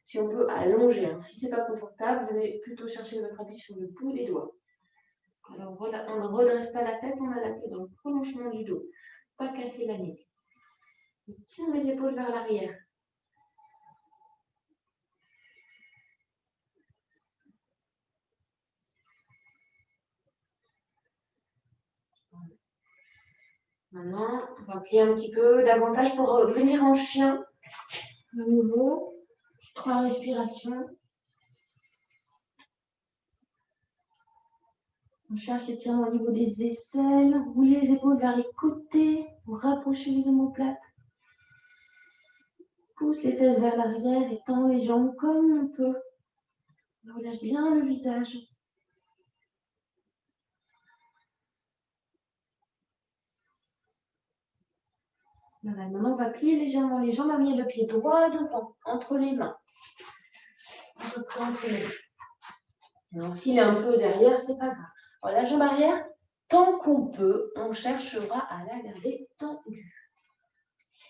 si on peut, allongé. Si ce n'est pas confortable, vous allez plutôt chercher votre appui sur le bout des doigts. Alors, on ne redresse pas la tête, on a la tête dans le prolongement du dos. Pas casser la nuque. Je tire mes épaules vers l'arrière. Maintenant, on va plier un petit peu davantage pour venir en chien. De nouveau, 3 respirations. On cherche l'étirement au niveau des aisselles. Roulez les épaules vers les côtés pour rapprocher les omoplates. Pousse les fesses vers l'arrière et tend les jambes comme on peut. On relâche bien le visage. Voilà, maintenant, on va plier légèrement les jambes, amener le pied droit devant, entre les mains. À peu près entre les mains. Donc, s'il est un peu derrière, c'est pas grave. Alors, la jambe arrière, tant qu'on peut, on cherchera à la garder tendue.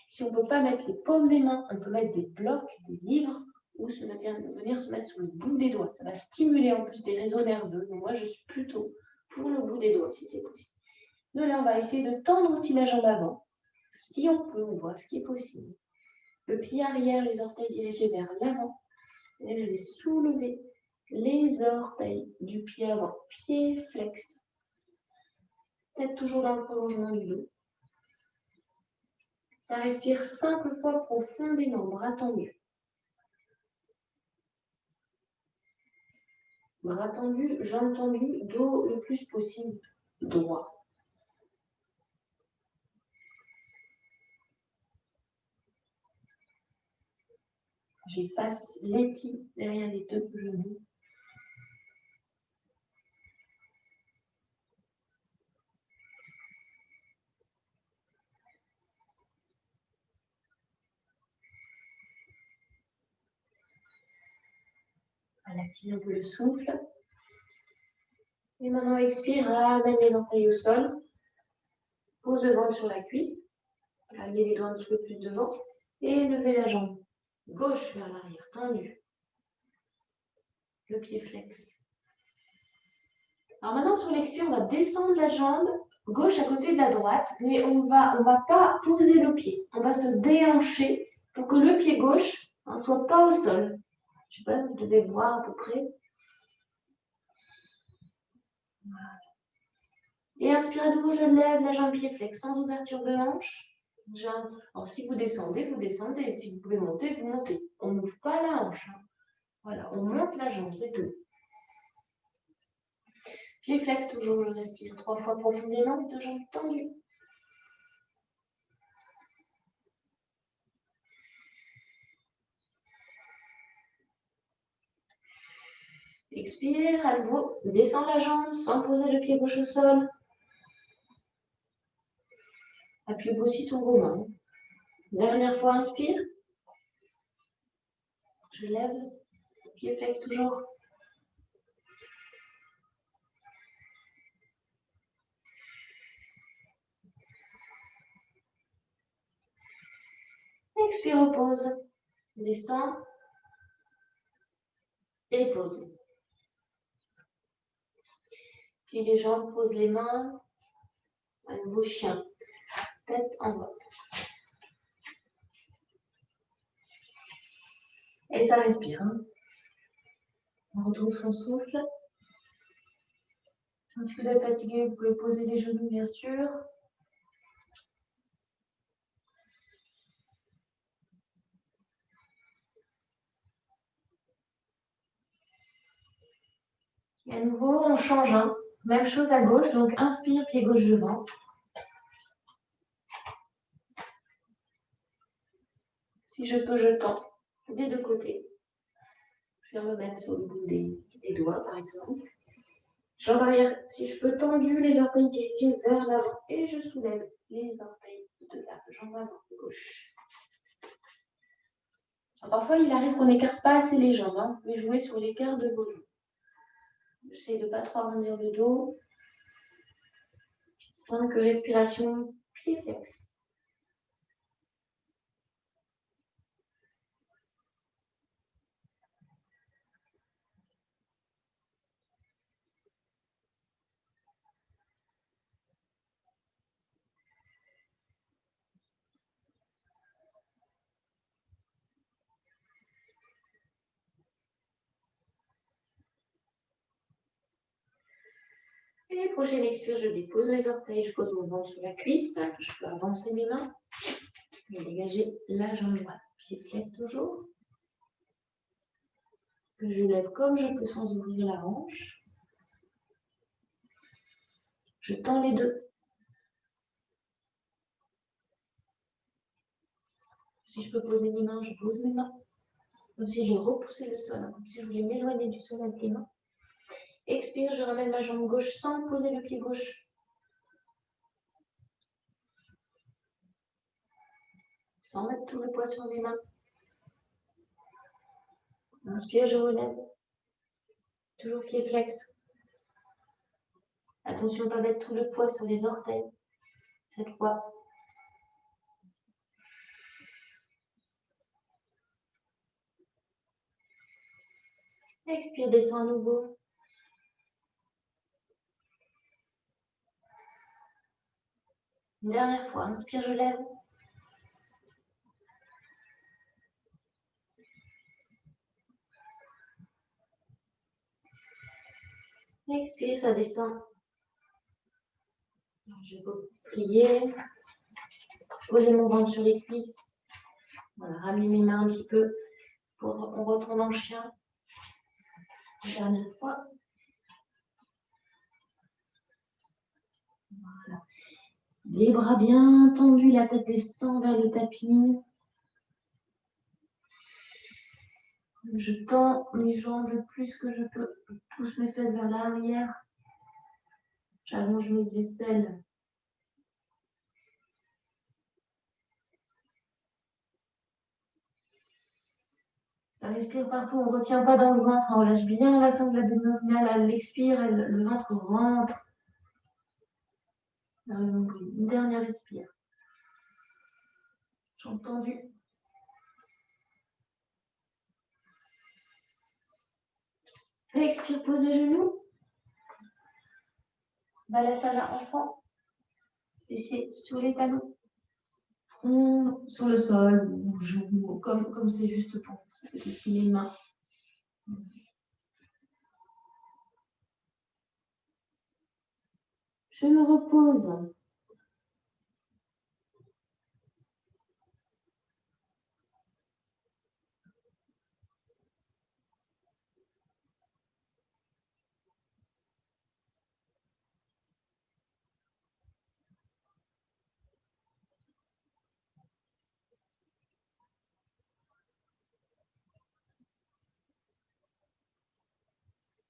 Si on ne peut pas mettre les paumes des mains, on peut mettre des blocs, des livres, ou venir se mettre sur le bout des doigts. Ça va stimuler en plus des réseaux nerveux. Donc moi, je suis plutôt pour le bout des doigts, si c'est possible. De là, on va essayer de tendre aussi la jambe avant. Si on peut, on voit ce qui est possible. Le pied arrière, les orteils dirigés vers l'avant. Et je vais soulever les orteils du pied avant. Pied flex. Tête toujours dans le prolongement du dos. Ça respire 5 fois profondément, bras tendus. Bras tendus, jambes tendues, dos le plus possible droit. J'efface les pieds derrière les 2 genoux. active un peu le souffle. Et maintenant, expire, ramène les orteils au sol. Pose le ventre sur la cuisse. Amenez les doigts un petit peu plus devant. Et levez la jambe gauche vers l'arrière, tendue. Le pied flex. Alors maintenant, sur l'expire, on va descendre la jambe gauche à côté de la droite, mais on va pas poser le pied. On va se déhancher pour que le pied gauche ne soit pas au sol. Je ne sais pas, vous devez voir à peu près. Voilà. Et inspire à nouveau, je lève la jambe pied flex sans ouverture de hanche. Alors si vous descendez, vous descendez. Si vous pouvez monter, vous montez. On n'ouvre pas la hanche. Voilà, on monte la jambe, c'est tout. Pied flex, toujours, je respire 3 fois profondément, deux jambes tendues. Expire, à nouveau, descends la jambe sans poser le pied gauche au sol. Appuyez-vous aussi sur vos mains. Dernière fois, inspire. Je lève, pied flex toujours. Expire, repose. Descends. Et pose. Puis les jambes, pose les mains. À nouveau, chien. Tête en bas. Et ça respire. On retrouve son souffle. Si vous êtes fatigué, vous pouvez poser les genoux, bien sûr. Et à nouveau, on change. Même chose à gauche. Donc, inspire, pied gauche devant. Si je peux, je tends des deux côtés. Je vais me mettre sur le bout des doigts, par exemple. Jambe arrière, si je peux, tendu, les orteils dirigés vers l'avant. Et je soulève les orteils de la jambe avant, gauche. Alors, parfois, il arrive qu'on n'écarte pas assez les jambes. Vous pouvez jouer sur l'écart de vos jambes. J'essaie de ne pas trop arrondir le dos. 5 respirations, pied flex. Et prochaine expire, je dépose mes orteils, je pose mon ventre sur la cuisse. Je peux avancer mes mains. Je vais dégager la jambe droite. Pied flex toujours. Que je lève comme je peux sans ouvrir la hanche. Je tends les deux. Si je peux poser mes mains, je pose mes mains. Comme si je repoussais le sol, comme si je voulais m'éloigner du sol avec les mains. Expire, je ramène ma jambe gauche sans poser le pied gauche. Sans mettre tout le poids sur mes mains. Inspire, je relève. Toujours pied flex. Attention à ne pas mettre tout le poids sur les orteils. Cette fois. Expire, descends à nouveau. Une dernière fois. Inspire, je lève. Expire, ça descend. Je peux plier. Poser mon ventre sur les cuisses. Voilà, ramener mes mains un petit peu. On retourne en chien. Une dernière fois. Voilà. Les bras bien tendus, la tête descend vers le tapis. Je tends mes jambes le plus que je peux. Je pousse mes fesses vers l'arrière. J'allonge mes aisselles. Ça respire partout, on ne retient pas dans le ventre, on relâche bien la sangle abdominale, elle expire, le ventre rentre dans le nombril. Une dernière respire. Jambes tendues. Expire, pose les genoux. Balasana enfant. Laissez sur les talons. Sur le sol, ou genoux, comme c'est juste pour vous. Ça peut être aussi les mains. Je me repose.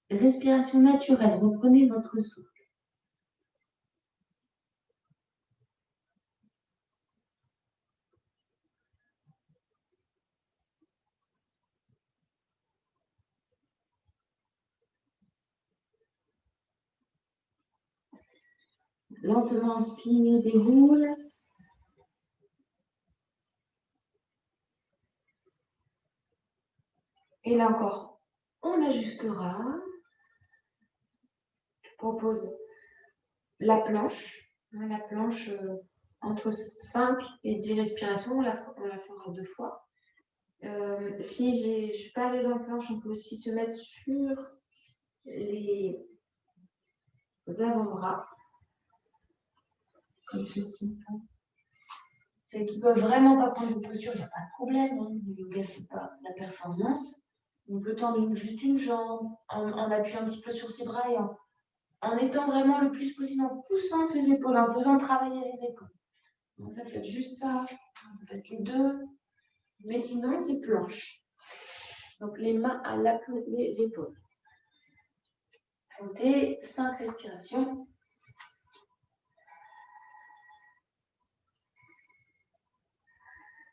Respiration naturelle, reprenez votre souffle. Lentement inspire, déroule. Et là encore, on ajustera. Je propose la planche. La planche entre 5 et 10 respirations, on la fera 2 fois. Si je n'ai pas les en planche, on peut aussi se mettre sur les avant-bras, comme ceci. Celles qui ne peuvent vraiment pas prendre cette posture, il n'y a pas de problème. Le yoga, ce n'est pas la performance. On peut tendre juste une jambe, en appuyant un petit peu sur ses bras et en étant vraiment le plus possible, en poussant ses épaules, en faisant travailler les épaules. Donc ça peut être juste ça peut être les deux, mais sinon c'est planche. Donc les mains à l'aplomb des épaules. Comptez 5 respirations.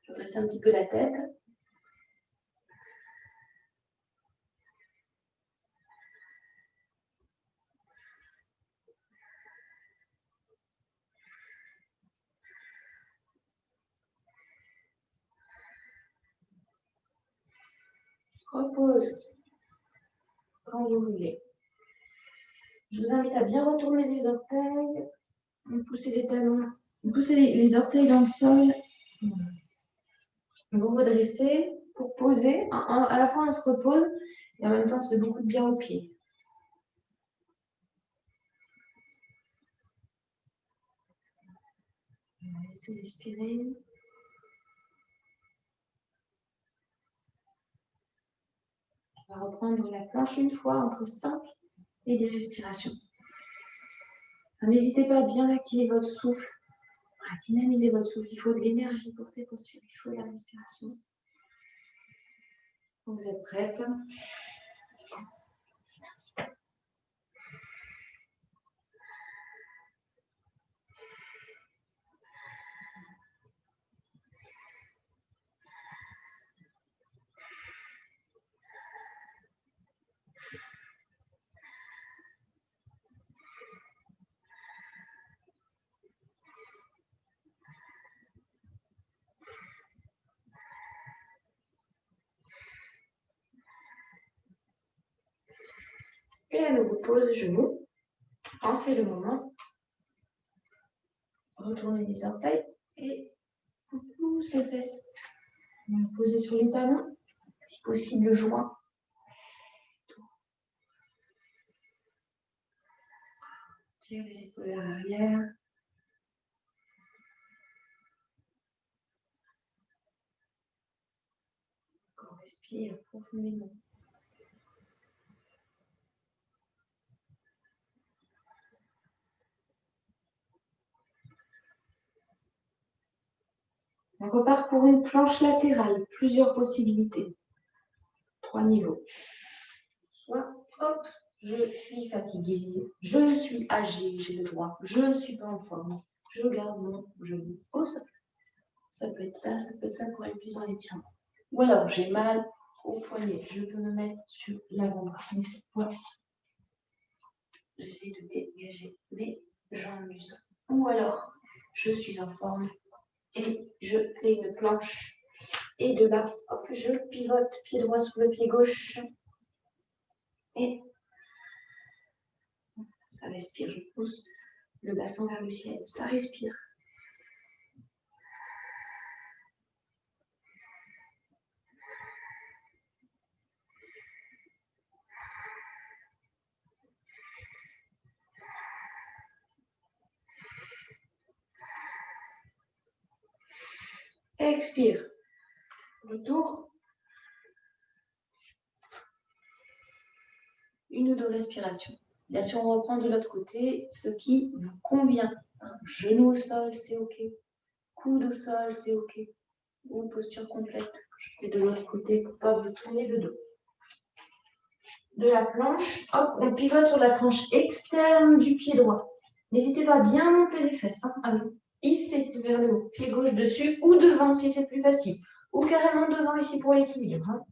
Je vais presser un petit peu la tête. Repose quand vous voulez. Je vous invite à bien retourner les orteils, pousser les talons, pousser les orteils dans le sol. Vous redressez pour poser. À la fois, on se repose et en même temps, on se fait beaucoup de bien aux pieds. On va laisser respirer. On va reprendre la planche une fois entre 5 et 10 respirations. N'hésitez pas à bien activer votre souffle, à dynamiser votre souffle. Il faut de l'énergie pour ces postures, il faut de la respiration. Quand vous êtes prête, et à nouveau pose les genoux. Pensez le moment. Retournez les orteils et on pousse les fesses. Posez sur les talons, si possible le joint. Tire les épaules à l'arrière. On respire profondément. On repart pour une planche latérale, plusieurs possibilités. 3 niveaux. Soit, hop, je suis fatiguée, je suis âgée, j'ai le droit, je ne suis pas en forme, je garde mon genou au sol. Ça peut être ça pour être plus dans l'étirement. Ou alors, j'ai mal, au poignet. Je peux me mettre sur l'avant-bras. Mais cette fois, j'essaie de dégager les jambes du sol. Ou alors, je suis en forme et je fais une planche. Et de là, hop, je pivote, pied droit sur le pied gauche. Et ça respire, je pousse le bassin vers le ciel. Ça respire. Expire. Retour. Une ou deux respirations. Bien sûr, on reprend de l'autre côté ce qui vous convient. Genou au sol, c'est OK. Coude au sol, c'est OK. Ou posture complète. Je fais de l'autre côté pour ne pas vous tourner le dos. De la planche, hop, on pivote sur la tranche externe du pied droit. N'hésitez pas à bien monter les fesses, à vous hisser vers le haut. Pied gauche dessus ou devant si c'est plus facile. Ou carrément devant ici pour l'équilibre.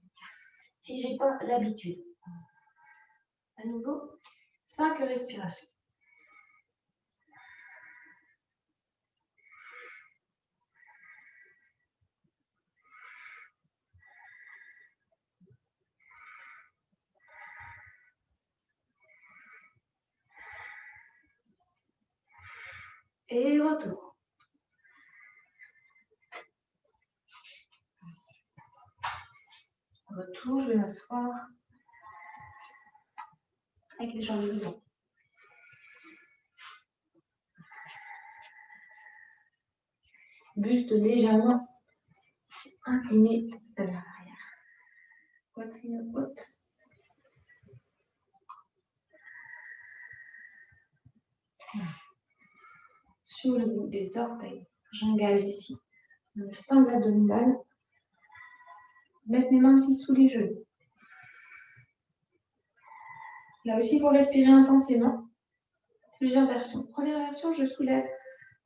Si je n'ai pas l'habitude. À nouveau, 5 respirations. Et retour. Retour, je vais m'asseoir avec les jambes devant. Buste légèrement incliné vers l'arrière. Poitrine haute. Sur le bout des orteils, j'engage ici le sangle abdominal. Mettre mes mains aussi sous les genoux. Là aussi, il faut respirer intensément. Plusieurs versions. Première version, je soulève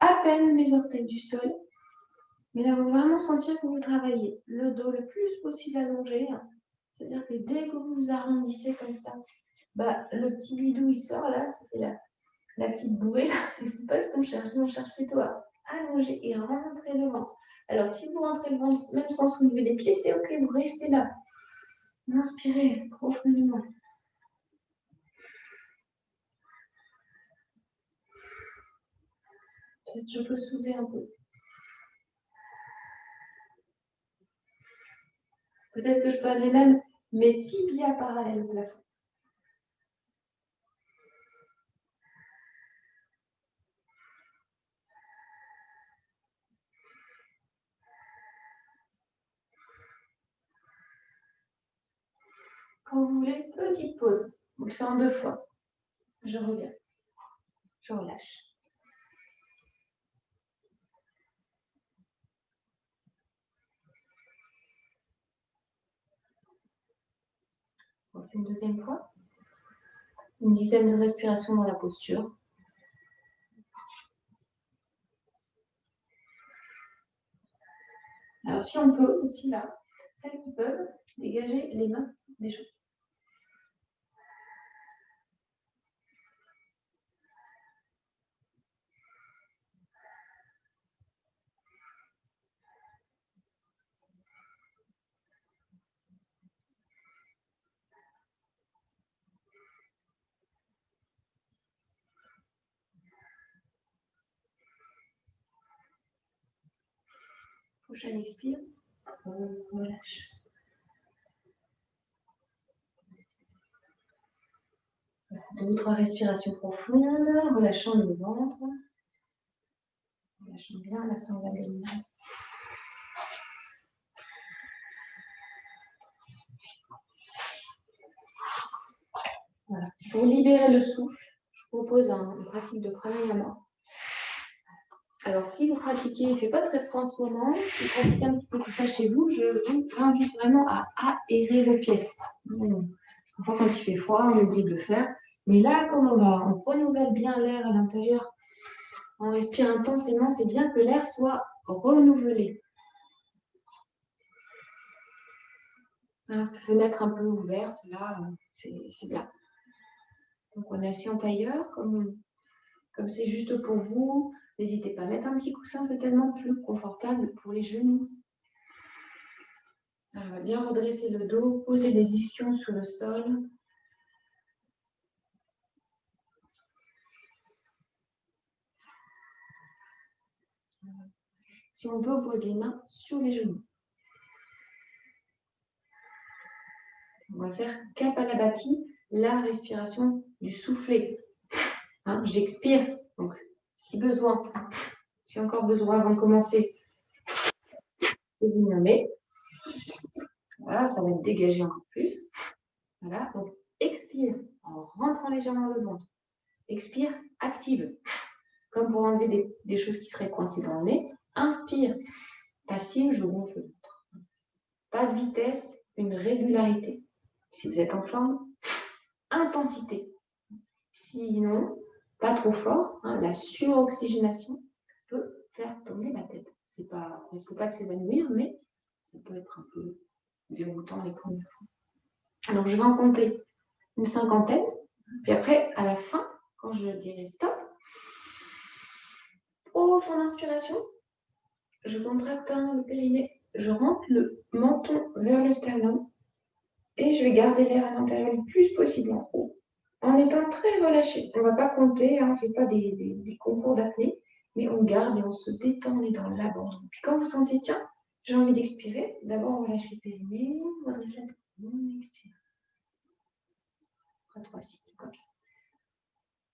à peine mes orteils du sol. Mais là, vous vraiment sentir que vous travaillez le dos le plus possible allongé. C'est-à-dire que dès que vous vous arrondissez comme ça, le petit bidou, il sort là, ça fait la petite bouée. Et c'est pas ce qu'on cherche. Nous, on cherche plutôt à allonger et rentrer le ventre. Alors, si vous rentrez le ventre, même sans soulever les pieds, c'est OK, vous restez là. Inspirez profondément. Peut-être je peux soulever un peu. Peut-être que je peux amener même mes tibias parallèles au plafond. Quand vous voulez, petite pause. On le fait en 2 fois. Je reviens. Je relâche. On fait une deuxième fois. Une dizaine de respirations dans la posture. Alors, si on peut aussi là, celles qui peuvent, dégager les mains des jambes. Prochaine expire. On relâche. Deux ou trois respirations profondes, relâchant le ventre. Relâchons bien la sangle abdominale. Voilà. Pour libérer le souffle, je propose une pratique de pranayama. Alors, si vous pratiquez, il ne fait pas très froid en ce moment, si vous pratiquez un petit peu tout ça chez vous, je vous invite vraiment à aérer vos pièces. Parfois, quand il fait froid, on oublie de le faire. Mais là, comme on renouvelle bien l'air à l'intérieur, on respire intensément, c'est bien que l'air soit renouvelé. Fenêtre un peu ouverte, là, c'est bien. Donc, on est assis en tailleur, comme c'est juste pour vous. N'hésitez pas à mettre un petit coussin, c'est tellement plus confortable pour les genoux. Alors, on va bien redresser le dos, poser les ischions sur le sol. Si on peut, on pose les mains sur les genoux. On va faire Kapalabhati, la respiration du soufflet. Hein, j'expire, donc si besoin, si encore besoin avant de commencer, vous nommer. Voilà, ça va être dégagé encore plus. Voilà, donc expire en rentrant légèrement le ventre. Expire, active, comme pour enlever des choses qui seraient coincées dans le nez. Inspire, passive, je gonfle le ventre. Pas de vitesse, une régularité. Si vous êtes en forme, intensité. Sinon, pas trop fort, hein, la suroxygénation peut faire tourner la tête. C'est pas, on risque pas de s'évanouir, mais ça peut être un peu déroutant les premières fois. Alors, je vais en compter une cinquantaine, puis après, à la fin, quand je dirai stop, profonde inspiration, je contracte le périnée, je rentre le menton vers le sternum et je vais garder l'air à l'intérieur le plus possible en haut, en étant très relâché. On ne va pas compter, hein, on ne fait pas des concours d'apnée, mais on garde et on se détend, on est dans l'abandon. Puis quand vous sentez, tiens, j'ai envie d'expirer, d'abord on relâche le périnée, on redresse la tête, on expire. Après 3 cycles, comme ça.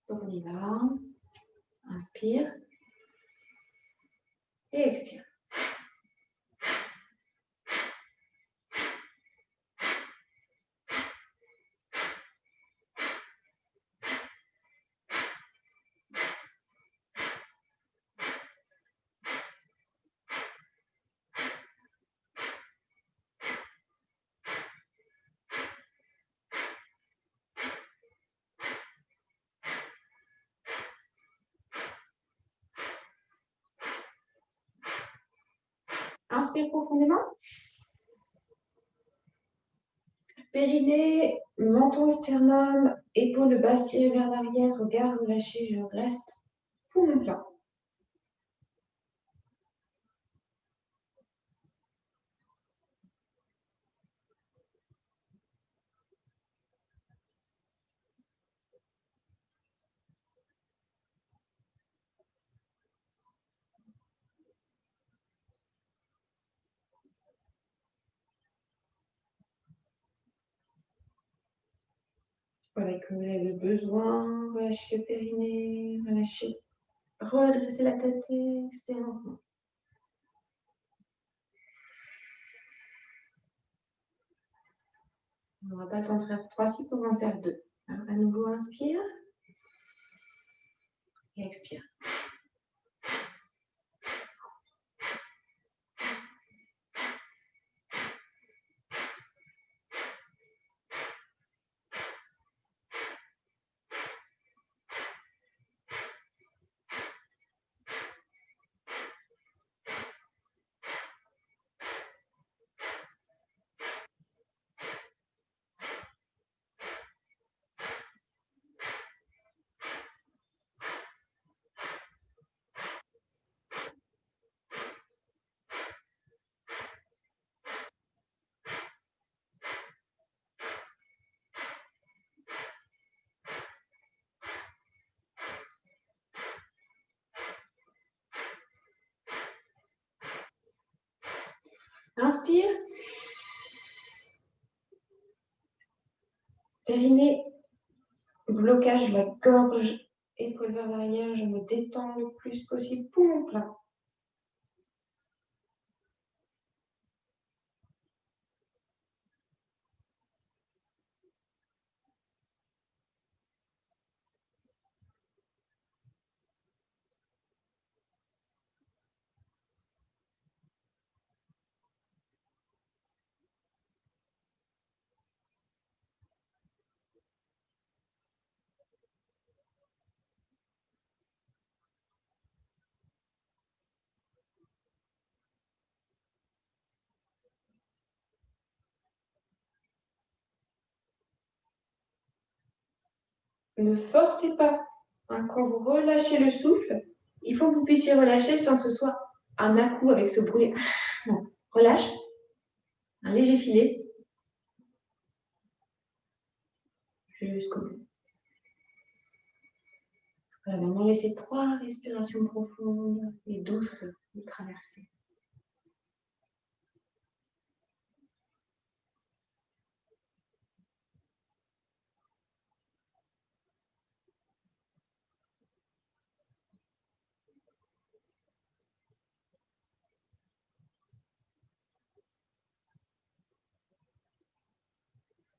Donc on y va, inspire et expire. Inspire profondément. Périnée, menton, sternum, épaules basses tirées vers l'arrière, regard relâché, je reste poumon plat. Voilà, que vous avez besoin, relâchez le périnée, relâchez, redressez la tête et expirez lentement. On ne va pas attendre faire 3 cycles, on va en faire 2. Alors, à nouveau, inspire et expire. Inspire. Périnée, blocage de la gorge, épaules vers l'arrière, je me détends le plus possible, poumon plat. Ne forcez pas. Hein, quand vous relâchez le souffle, il faut que vous puissiez relâcher sans que ce soit un à-coup avec ce bruit. Non. Relâche. Un léger filet. Jusqu'au bout. Voilà, maintenant laissez 3 respirations profondes et douces vous traverser.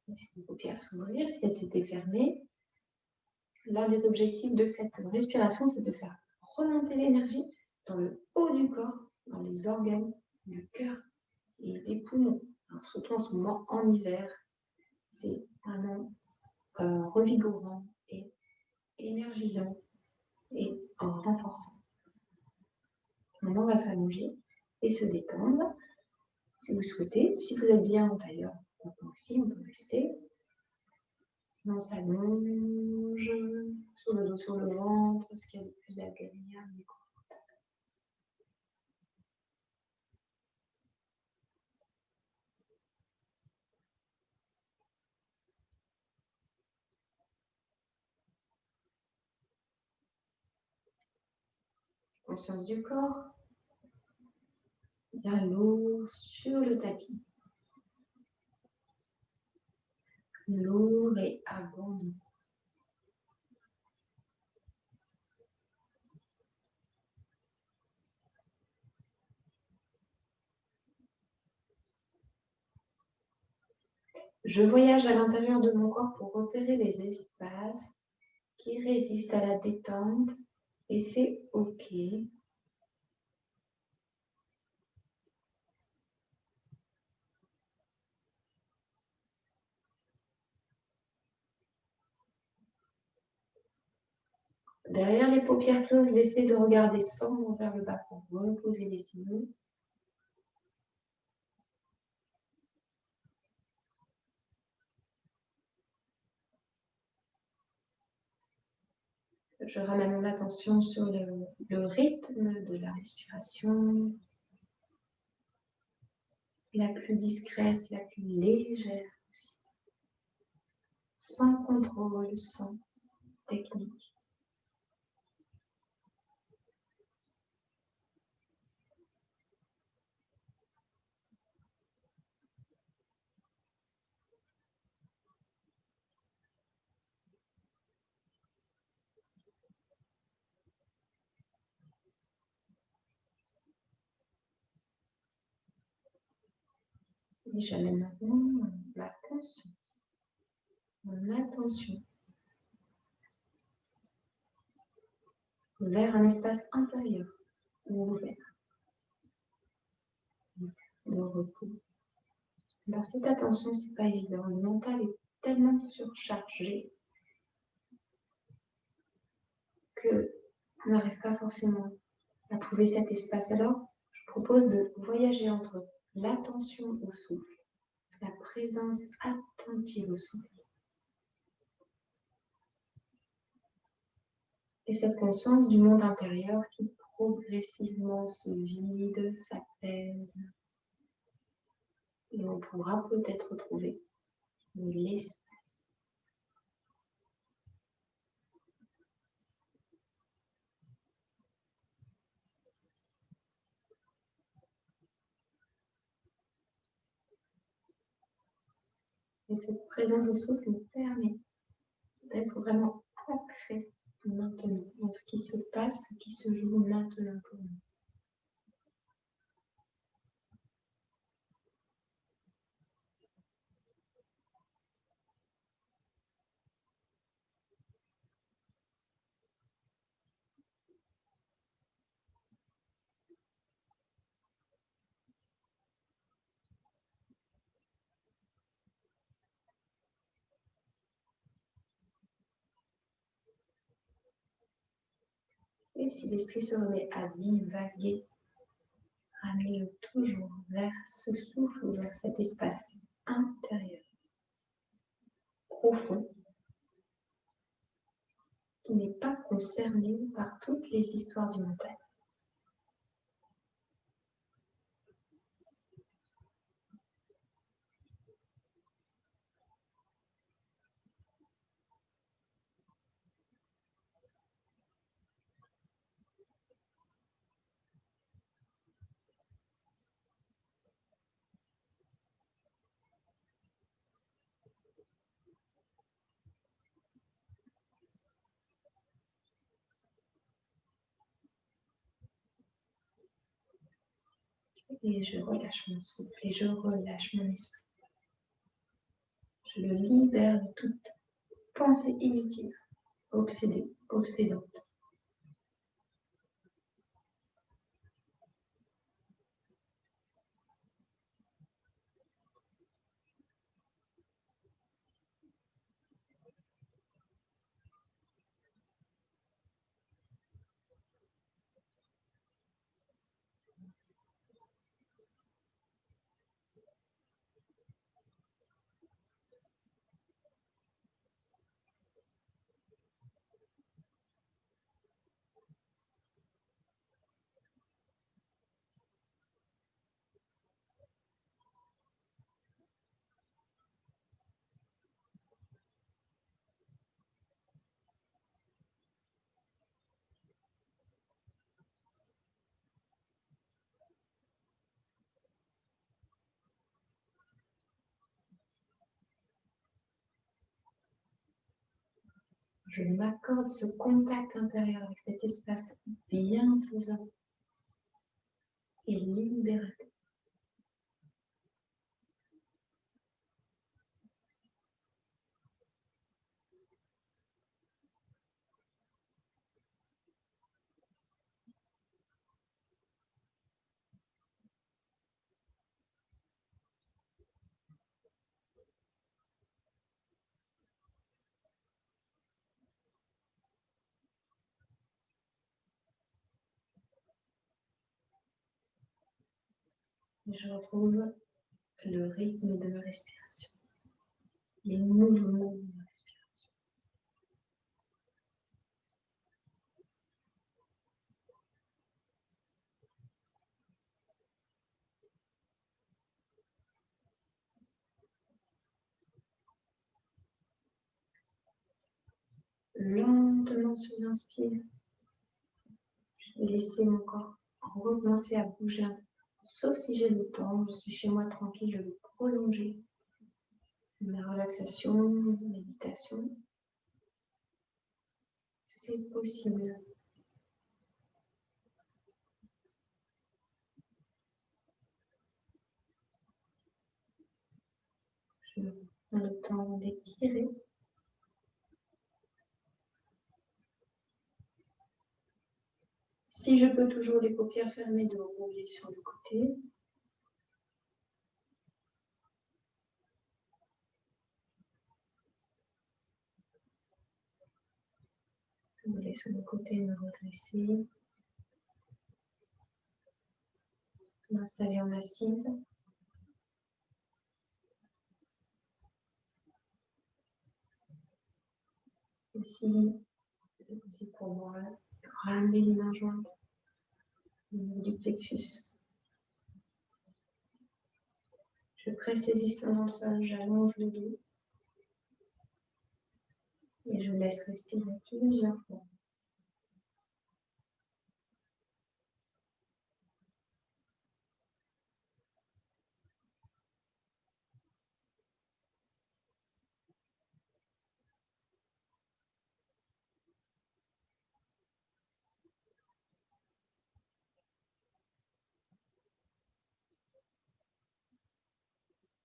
Laissez les paupières s'ouvrir si elles s'étaient fermées. L'un des objectifs de cette respiration, c'est de faire remonter l'énergie dans le haut du corps, dans les organes, du cœur et des poumons. Alors, surtout en ce moment, en hiver, c'est vraiment revigorant et énergisant et renforçant. Maintenant, on va s'allonger et se détendre. Si vous souhaitez, si vous êtes bien en tailleur, on peut rester. Sinon, on s'allonge sur le dos, sur le ventre, ce qu'il y a de plus agréable. Conscience du corps, bien lourd sur le tapis. Lourd et abondant. Je voyage à l'intérieur de mon corps pour repérer les espaces qui résistent à la détente et c'est OK. Derrière les paupières closes, laissez de regarder sombre vers le bas pour reposer les yeux. Je ramène mon attention sur le rythme de la respiration, la plus discrète, la plus légère aussi, sans contrôle, sans technique. Et j'amène maintenant ma conscience, mon attention vers un espace intérieur ou ouvert, de repos. Alors cette attention, c'est pas évident. Le mental est tellement surchargé que on n'arrive pas forcément à trouver cet espace. Alors, je propose de voyager entre l'attention au souffle, la présence attentive au souffle, et cette conscience du monde intérieur qui progressivement se vide, s'apaise, et on pourra peut-être retrouver l'espace. Et cette présence au souffle nous permet d'être vraiment ancré maintenant dans ce qui se passe, ce qui se joue maintenant pour nous. Et si l'esprit se remet à divaguer, ramenez-le toujours vers ce souffle, vers cet espace intérieur, profond, qui n'est pas concerné par toutes les histoires du mental. Et je relâche mon souffle et je relâche mon esprit. Je le libère de toute pensée inutile, obsédée, obsédante. Je m'accorde ce contact intérieur avec cet espace bienfaisant et libérateur. Et je retrouve le rythme de ma respiration, les mouvements de ma respiration. Lentement sur l'inspire, je vais laisser mon corps recommencer à bouger un peu. Sauf si j'ai le temps, je suis chez moi tranquille, je vais prolonger ma relaxation, ma méditation. C'est possible. Je prends le temps d'étirer. Si je peux toujours les paupières fermées, de rouler sur le côté. Je me laisse sur le côté me redresser. M'installer en assise. Aussi, c'est possible pour moi, ramener les mains jointes au niveau du plexus. Je presse les ischions dans le sol, j'allonge le dos. Et je laisse respirer plusieurs fois.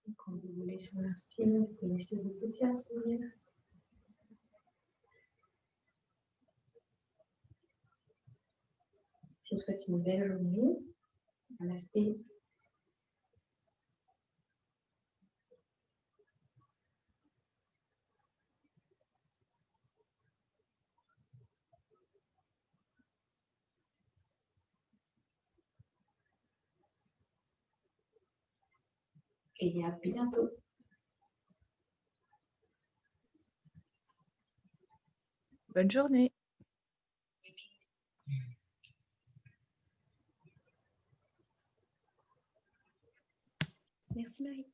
Et quand vous voulez sur l'inspire, vous pouvez laisser vos paupières s'ouvrir. Je vous souhaite une belle journée. Namasté. Et à bientôt. Bonne journée. Merci Marie.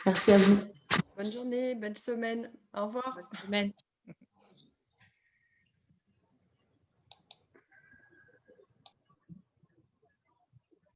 Merci à vous. Bonne journée, bonne semaine. Au revoir. Bonne semaine.